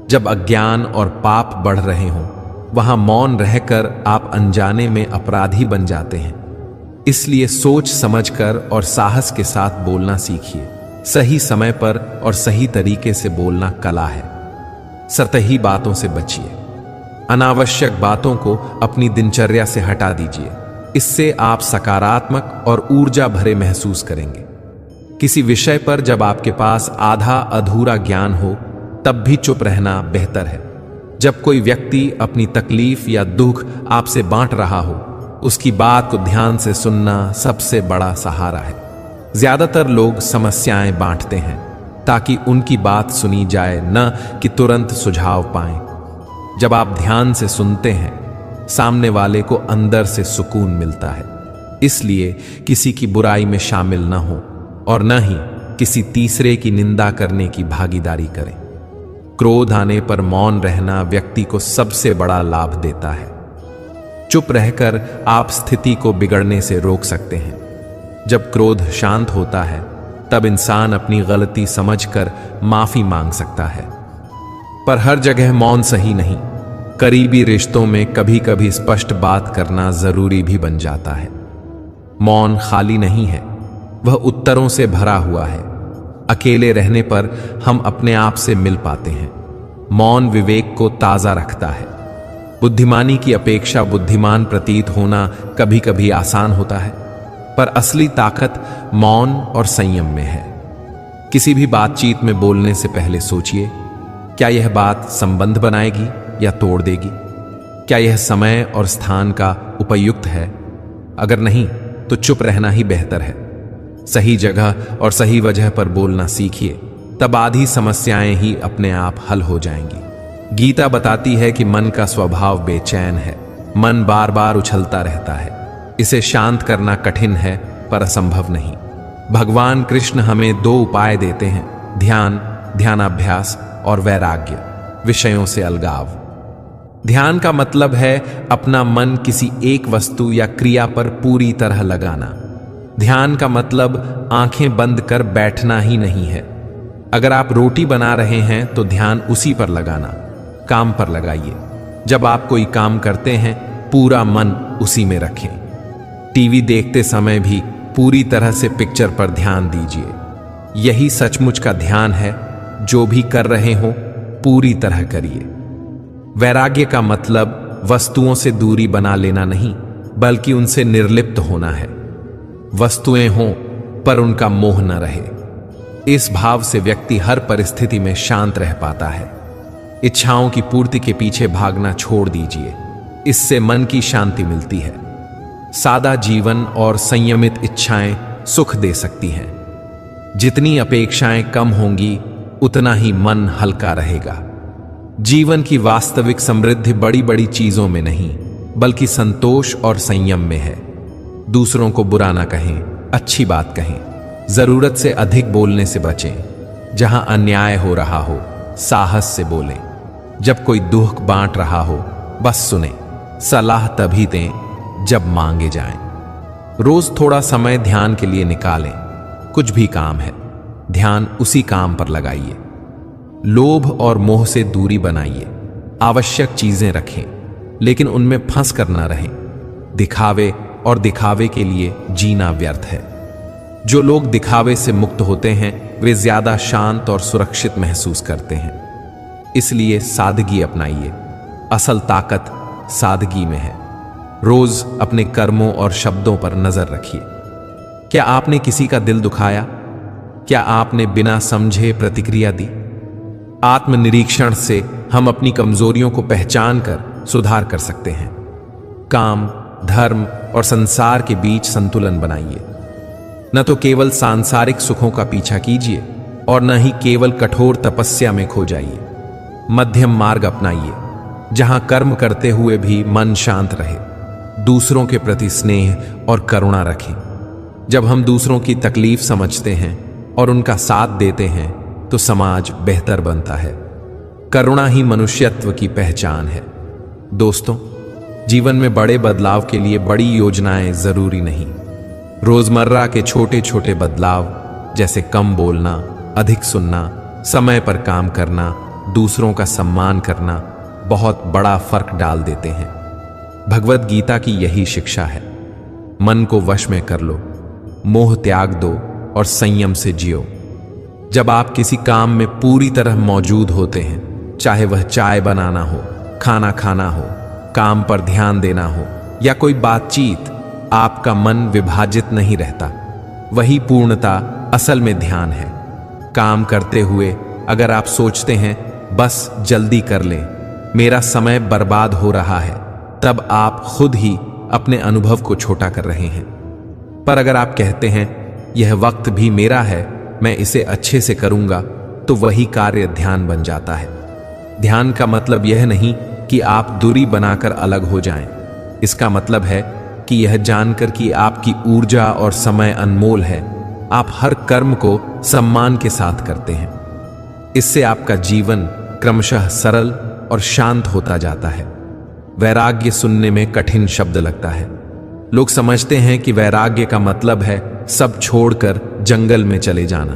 जब अज्ञान और पाप बढ़ रहे हों वहां मौन रहकर आप अनजाने में अपराधी बन जाते हैं। इसलिए सोच समझकर और साहस के साथ बोलना सीखिए। सही समय पर और सही तरीके से बोलना कला है। सतही बातों से बचिए। अनावश्यक बातों को अपनी दिनचर्या से हटा दीजिए। इससे आप सकारात्मक और ऊर्जा भरे महसूस करेंगे। किसी विषय पर जब आपके पास आधा अधूरा ज्ञान हो तब भी चुप रहना बेहतर है। जब कोई व्यक्ति अपनी तकलीफ या दुख आपसे बांट रहा हो उसकी बात को ध्यान से सुनना सबसे बड़ा सहारा है। ज्यादातर लोग समस्याएं बांटते हैं ताकि उनकी बात सुनी जाए, न कि तुरंत सुझाव पाएं। जब आप ध्यान से सुनते हैं सामने वाले को अंदर से सुकून मिलता है। इसलिए किसी की बुराई में शामिल न हो और न ही किसी तीसरे की निंदा करने की भागीदारी करें। क्रोध आने पर मौन रहना व्यक्ति को सबसे बड़ा लाभ देता है। चुप रहकर आप स्थिति को बिगड़ने से रोक सकते हैं। जब क्रोध शांत होता है तब इंसान अपनी गलती समझकर माफी मांग सकता है। पर हर जगह मौन सही नहीं। करीबी रिश्तों में कभी कभी स्पष्ट बात करना जरूरी भी बन जाता है। मौन खाली नहीं है, वह उत्तरों से भरा हुआ है। अकेले रहने पर हम अपने आप से मिल पाते हैं। मौन विवेक को ताजा रखता है। बुद्धिमानी की अपेक्षा बुद्धिमान प्रतीत होना कभी कभी आसान होता है, पर असली ताकत मौन और संयम में है। किसी भी बातचीत में बोलने से पहले सोचिए, क्या यह बात संबंध बनाएगी या तोड़ देगी? क्या यह समय और स्थान का उपयुक्त है? अगर नहीं तो चुप रहना ही बेहतर है। सही जगह और सही वजह पर बोलना सीखिए, तब आधी समस्याएं ही अपने आप हल हो जाएंगी। गीता बताती है कि मन का स्वभाव बेचैन है। मन बार बार उछलता रहता है। इसे शांत करना कठिन है पर असंभव नहीं। भगवान कृष्ण हमें दो उपाय देते हैं, ध्यान, ध्यानाभ्यास और वैराग्य, विषयों से अलगाव। ध्यान का मतलब है अपना मन किसी एक वस्तु या क्रिया पर पूरी तरह लगाना। ध्यान का मतलब आंखें बंद कर बैठना ही नहीं है। अगर आप रोटी बना रहे हैं तो ध्यान उसी पर लगाना, काम पर लगाइए। जब आप कोई काम करते हैं पूरा मन उसी में रखें। टीवी देखते समय भी पूरी तरह से पिक्चर पर ध्यान दीजिए। यही सचमुच का ध्यान है। जो भी कर रहे हो पूरी तरह करिए। वैराग्य का मतलब वस्तुओं से दूरी बना लेना नहीं, बल्कि उनसे निर्लिप्त होना है। वस्तुएं हों पर उनका मोह न रहे। इस भाव से व्यक्ति हर परिस्थिति में शांत रह पाता है। इच्छाओं की पूर्ति के पीछे भागना छोड़ दीजिए, इससे मन की शांति मिलती है। सादा जीवन और संयमित इच्छाएं सुख दे सकती हैं। जितनी अपेक्षाएं कम होंगी उतना ही मन हल्का रहेगा। जीवन की वास्तविक समृद्धि बड़ी बड़ी चीजों में नहीं, बल्कि संतोष और संयम में है। दूसरों को बुरा ना कहें, अच्छी बात कहें। जरूरत से अधिक बोलने से बचें। जहां अन्याय हो रहा हो साहस से बोलें। जब कोई दुख बांट रहा हो बस सुने। सलाह तभी दें जब मांगे जाएं। रोज थोड़ा समय ध्यान के लिए निकालें। कुछ भी काम है, ध्यान उसी काम पर लगाइए। लोभ और मोह से दूरी बनाइए। आवश्यक चीजें रखें, लेकिन उनमें फंस कर ना रहें। दिखावे और दिखावे के लिए जीना व्यर्थ है। जो लोग दिखावे से मुक्त होते हैं वे ज्यादा शांत और सुरक्षित महसूस करते हैं। इसलिए सादगी अपनाइए। असल ताकत सादगी में है। रोज अपने कर्मों और शब्दों पर नजर रखिए। क्या आपने किसी का दिल दुखाया? क्या आपने बिना समझे प्रतिक्रिया दी? आत्मनिरीक्षण से हम अपनी कमजोरियों को पहचान कर सुधार कर सकते हैं। काम, धर्म और संसार के बीच संतुलन बनाइए। न तो केवल सांसारिक सुखों का पीछा कीजिए और न ही केवल कठोर तपस्या में खो जाइए। मध्यम मार्ग अपनाइए, जहां कर्म करते हुए भी मन शांत रहे। दूसरों के प्रति स्नेह और करुणा रखें। जब हम दूसरों की तकलीफ समझते हैं और उनका साथ देते हैं तो समाज बेहतर बनता है। करुणा ही मनुष्यत्व की पहचान है। दोस्तों, जीवन में बड़े बदलाव के लिए बड़ी योजनाएं जरूरी नहीं। रोजमर्रा के छोटे छोटे बदलाव, जैसे कम बोलना, अधिक सुनना, समय पर काम करना, दूसरों का सम्मान करना, बहुत बड़ा फर्क डाल देते हैं। भगवत गीता की यही शिक्षा है। मन को वश में कर लो, मोह त्याग दो और संयम से जियो। जब आप किसी काम में पूरी तरह मौजूद होते हैं, चाहे वह चाय बनाना हो, खाना खाना हो, काम पर ध्यान देना हो या कोई बातचीत, आपका मन विभाजित नहीं रहता। वही पूर्णता असल में ध्यान है। काम करते हुए अगर आप सोचते हैं बस जल्दी कर लें, मेरा समय बर्बाद हो रहा है, तब आप खुद ही अपने अनुभव को छोटा कर रहे हैं। पर अगर आप कहते हैं यह वक्त भी मेरा है, मैं इसे अच्छे से करूंगा, तो वही कार्य ध्यान बन जाता है। ध्यान का मतलब यह नहीं कि आप दूरी बनाकर अलग हो जाएं। इसका मतलब है कि यह जानकर कि आपकी ऊर्जा और समय अनमोल है, आप हर कर्म को सम्मान के साथ करते हैं। इससे आपका जीवन क्रमशः सरल और शांत होता जाता है। वैराग्य सुनने में कठिन शब्द लगता है। लोग समझते हैं कि वैराग्य का मतलब है सब छोड़कर जंगल में चले जाना,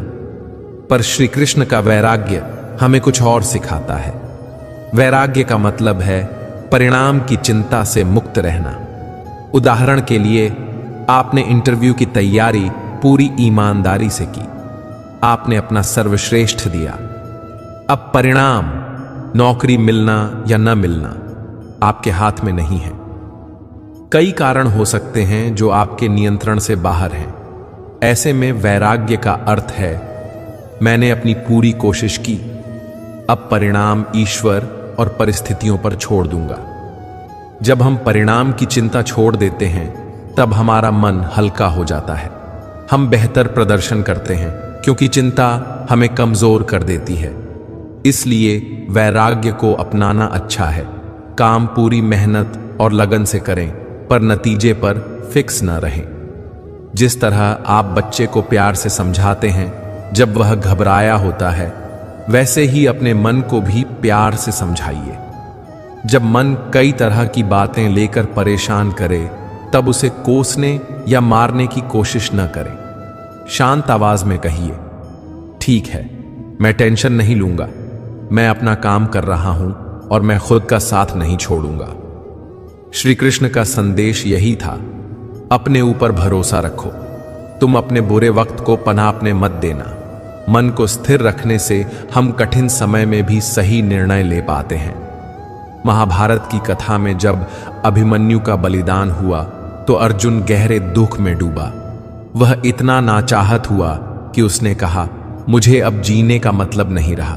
पर श्री कृष्ण का वैराग्य हमें कुछ और सिखाता है। वैराग्य का मतलब है परिणाम की चिंता से मुक्त रहना। उदाहरण के लिए, आपने इंटरव्यू की तैयारी पूरी ईमानदारी से की, आपने अपना सर्वश्रेष्ठ दिया। अब परिणाम, नौकरी मिलना या न मिलना, आपके हाथ में नहीं है। कई कारण हो सकते हैं जो आपके नियंत्रण से बाहर हैं। ऐसे में वैराग्य का अर्थ है, मैंने अपनी पूरी कोशिश की, अब परिणाम ईश्वर और परिस्थितियों पर छोड़ दूंगा। जब हम परिणाम की चिंता छोड़ देते हैं, तब हमारा मन हल्का हो जाता है। हम बेहतर प्रदर्शन करते हैं, क्योंकि चिंता हमें कमजोर कर देती है। इसलिए वैराग्य को अपनाना अच्छा है। काम पूरी मेहनत और लगन से करें, पर नतीजे पर फिक्स न रहें। जिस तरह आप बच्चे को प्यार से समझाते हैं जब वह घबराया होता है, वैसे ही अपने मन को भी प्यार से समझाइए। जब मन कई तरह की बातें लेकर परेशान करे, तब उसे कोसने या मारने की कोशिश न करें। शांत आवाज में कहिए, ठीक है, मैं टेंशन नहीं लूंगा, मैं अपना काम कर रहा हूं और मैं खुद का साथ नहीं छोड़ूंगा। श्री कृष्ण का संदेश यही था, अपने ऊपर भरोसा रखो। तुम अपने बुरे वक्त को पनापने मत देना। मन को स्थिर रखने से हम कठिन समय में भी सही निर्णय ले पाते हैं। महाभारत की कथा में जब अभिमन्यु का बलिदान हुआ, तो अर्जुन गहरे दुख में डूबा। वह इतना नाचाहत हुआ कि उसने कहा, मुझे अब जीने का मतलब नहीं रहा।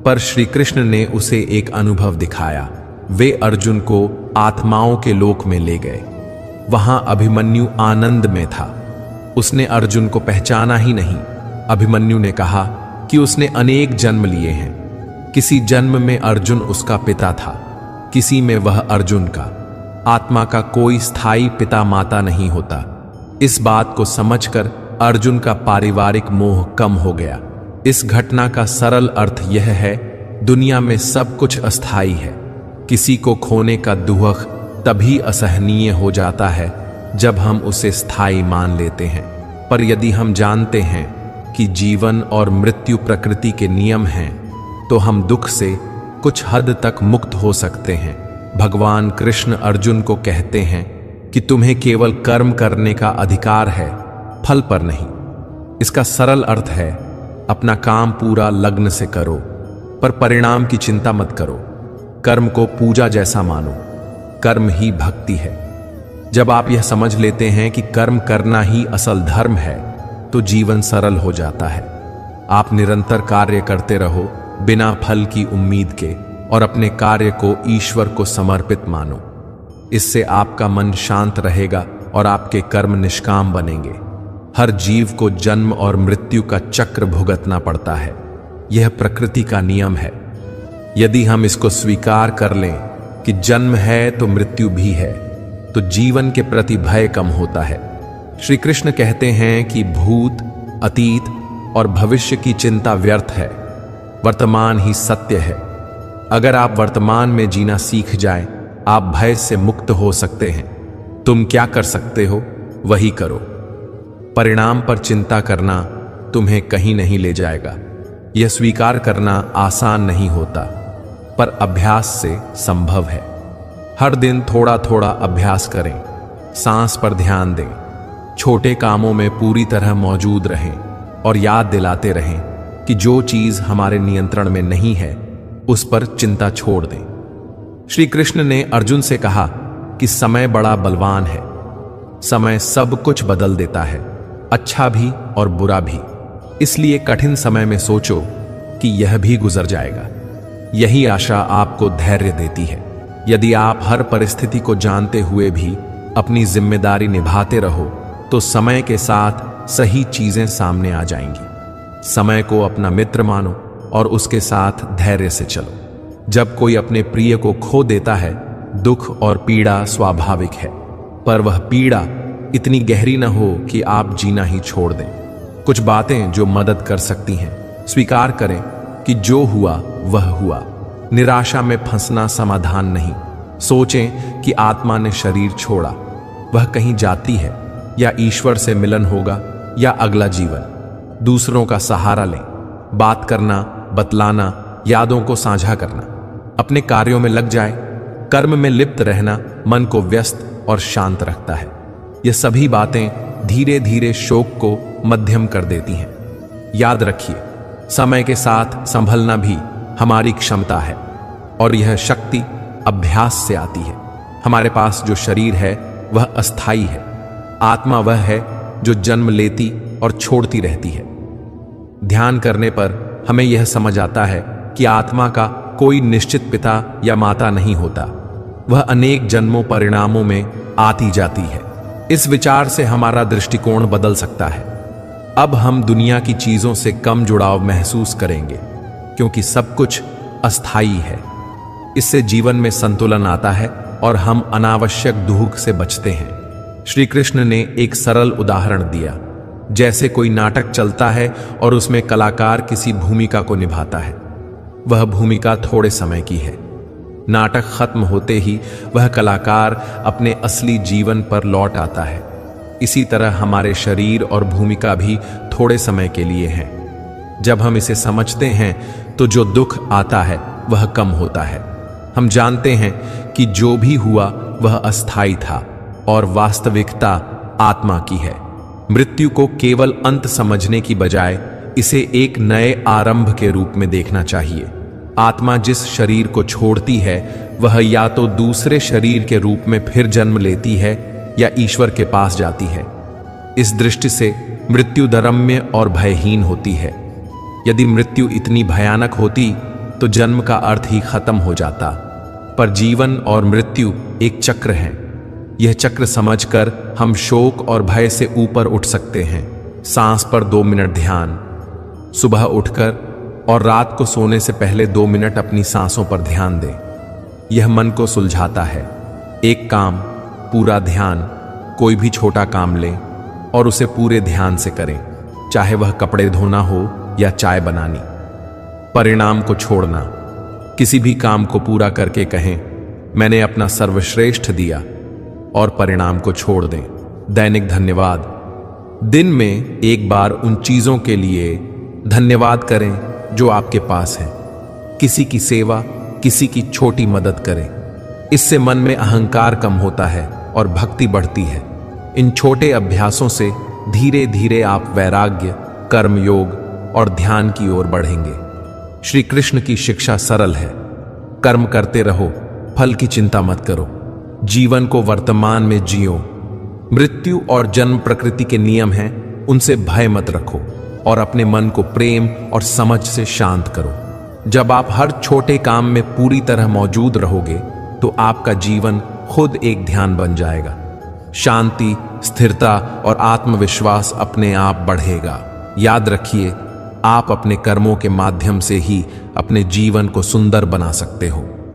पर श्री कृष्ण ने उसे एक अनुभव दिखाया। वे अर्जुन को आत्माओं के लोक में ले गए। वहां अभिमन्यु आनंद में था। उसने अर्जुन को पहचाना ही नहीं। अभिमन्यु ने कहा कि उसने अनेक जन्म लिए हैं। किसी जन्म में अर्जुन उसका पिता था, किसी में वह अर्जुन का। आत्मा का कोई स्थायी पिता माता नहीं होता। इस बात को समझकर अर्जुन का पारिवारिक मोह कम हो गया। इस घटना का सरल अर्थ यह है, दुनिया में सब कुछ अस्थायी है। किसी को खोने का दुख तभी असहनीय हो जाता है जब हम उसे स्थायी मान लेते हैं। पर यदि हम जानते हैं कि जीवन और मृत्यु प्रकृति के नियम हैं, तो हम दुख से कुछ हद तक मुक्त हो सकते हैं। भगवान कृष्ण अर्जुन को कहते हैं कि तुम्हें केवल कर्म करने का अधिकार है, फल पर नहीं। इसका सरल अर्थ है, अपना काम पूरा लग्न से करो, पर परिणाम की चिंता मत करो। कर्म को पूजा जैसा मानो। कर्म ही भक्ति है। जब आप यह समझ लेते हैं कि कर्म करना ही असल धर्म है, तो जीवन सरल हो जाता है। आप निरंतर कार्य करते रहो, बिना फल की उम्मीद के, और अपने कार्य को ईश्वर को समर्पित मानो। इससे आपका मन शांत रहेगा और आपके कर्म निष्काम बनेंगे। हर जीव को जन्म और मृत्यु का चक्र भुगतना पड़ता है। यह प्रकृति का नियम है। यदि हम इसको स्वीकार कर लें कि जन्म है तो मृत्यु भी है, तो जीवन के प्रति भय कम होता है। श्री कृष्ण कहते हैं कि भूत, अतीत और भविष्य की चिंता व्यर्थ है। वर्तमान ही सत्य है। अगर आप वर्तमान में जीना सीख जाएं, आप भय से मुक्त हो सकते हैं। तुम क्या कर सकते हो, वही करो। परिणाम पर चिंता करना तुम्हें कहीं नहीं ले जाएगा। यह स्वीकार करना आसान नहीं होता, पर अभ्यास से संभव है। हर दिन थोड़ा थोड़ा अभ्यास करें। सांस पर ध्यान दें। छोटे कामों में पूरी तरह मौजूद रहें और याद दिलाते रहें कि जो चीज हमारे नियंत्रण में नहीं है, उस पर चिंता छोड़ दें। श्री कृष्ण ने अर्जुन से कहा कि समय बड़ा बलवान है। समय सब कुछ बदल देता है, अच्छा भी और बुरा भी। इसलिए कठिन समय में सोचो कि यह भी गुजर जाएगा। यही आशा आपको धैर्य देती है। यदि आप हर परिस्थिति को जानते हुए भी अपनी जिम्मेदारी निभाते रहो, तो समय के साथ सही चीजें सामने आ जाएंगी। समय को अपना मित्र मानो और उसके साथ धैर्य से चलो। जब कोई अपने प्रिय को खो देता है, दुख और पीड़ा स्वाभाविक है, पर वह पीड़ा इतनी गहरी न हो कि आप जीना ही छोड़ दें। कुछ बातें जो मदद कर सकती हैं, स्वीकार करें कि जो हुआ वह हुआ। निराशा में फंसना समाधान नहीं। सोचें कि आत्मा ने शरीर छोड़ा, वह कहीं जाती है, या ईश्वर से मिलन होगा या अगला जीवन। दूसरों का सहारा लें। बात करना, बतलाना, यादों को साझा करना। अपने कार्यों में लग जाए। कर्म में लिप्त रहना मन को व्यस्त और शांत रखता है। ये सभी बातें धीरे धीरे शोक को मध्यम कर देती हैं। याद रखिए, समय के साथ संभलना भी हमारी क्षमता है, और यह शक्ति अभ्यास से आती है। हमारे पास जो शरीर है वह अस्थाई है। आत्मा वह है जो जन्म लेती और छोड़ती रहती है। ध्यान करने पर हमें यह समझ आता है कि आत्मा का कोई निश्चित पिता या माता नहीं होता। वह अनेक जन्मों परिणामों में आती जाती है। इस विचार से हमारा दृष्टिकोण बदल सकता है। अब हम दुनिया की चीजों से कम जुड़ाव महसूस करेंगे, क्योंकि सब कुछ अस्थायी है। इससे जीवन में संतुलन आता है और हम अनावश्यक दुख से बचते हैं। श्री कृष्ण ने एक सरल उदाहरण दिया। जैसे कोई नाटक चलता है और उसमें कलाकार किसी भूमिका को निभाता है। वह भूमिका थोड़े समय की है। नाटक खत्म होते ही वह कलाकार अपने असली जीवन पर लौट आता है। इसी तरह हमारे शरीर और भूमिका भी थोड़े समय के लिए हैं। जब हम इसे समझते हैं तो जो दुख आता है वह कम होता है। हम जानते हैं कि जो भी हुआ वह अस्थायी था और वास्तविकता आत्मा की है। मृत्यु को केवल अंत समझने की बजाय इसे एक नए आरंभ के रूप में देखना चाहिए। आत्मा जिस शरीर को छोड़ती है वह या तो दूसरे शरीर के रूप में फिर जन्म लेती है या ईश्वर के पास जाती है। इस दृष्टि से मृत्यु दरम्य और भयहीन होती है। यदि मृत्यु इतनी भयानक होती तो जन्म का अर्थ ही खत्म हो जाता। पर जीवन और मृत्यु एक चक्र है। यह चक्र समझकर हम शोक और भय से ऊपर उठ सकते हैं। सांस पर 2 मिनट ध्यान। सुबह उठकर और रात को सोने से पहले 2 मिनट अपनी सांसों पर ध्यान दें। यह मन को सुलझाता है। एक काम, पूरा ध्यान। कोई भी छोटा काम लें और उसे पूरे ध्यान से करें, चाहे वह कपड़े धोना हो या चाय बनानी। परिणाम को छोड़ना। किसी भी काम को पूरा करके कहें, मैंने अपना सर्वश्रेष्ठ दिया, और परिणाम को छोड़ दें। दैनिक धन्यवाद। दिन में एक बार उन चीजों के लिए धन्यवाद करें जो आपके पास हैं। किसी की सेवा, किसी की छोटी मदद करें। इससे मन में अहंकार कम होता है और भक्ति बढ़ती है। इन छोटे अभ्यासों से धीरे धीरे आप वैराग्य, कर्मयोग और ध्यान की ओर बढ़ेंगे। श्री कृष्ण की शिक्षा सरल है। कर्म करते रहो, फल की चिंता मत करो। जीवन को वर्तमान में जियो। मृत्यु और जन्म प्रकृति के नियम हैं, उनसे भय मत रखो और अपने मन को प्रेम और समझ से शांत करो। जब आप हर छोटे काम में पूरी तरह मौजूद रहोगे तो आपका जीवन खुद एक ध्यान बन जाएगा। शांति, स्थिरता और आत्मविश्वास अपने आप बढ़ेगा। याद रखिए, आप अपने कर्मों के माध्यम से ही अपने जीवन को सुंदर बना सकते हो।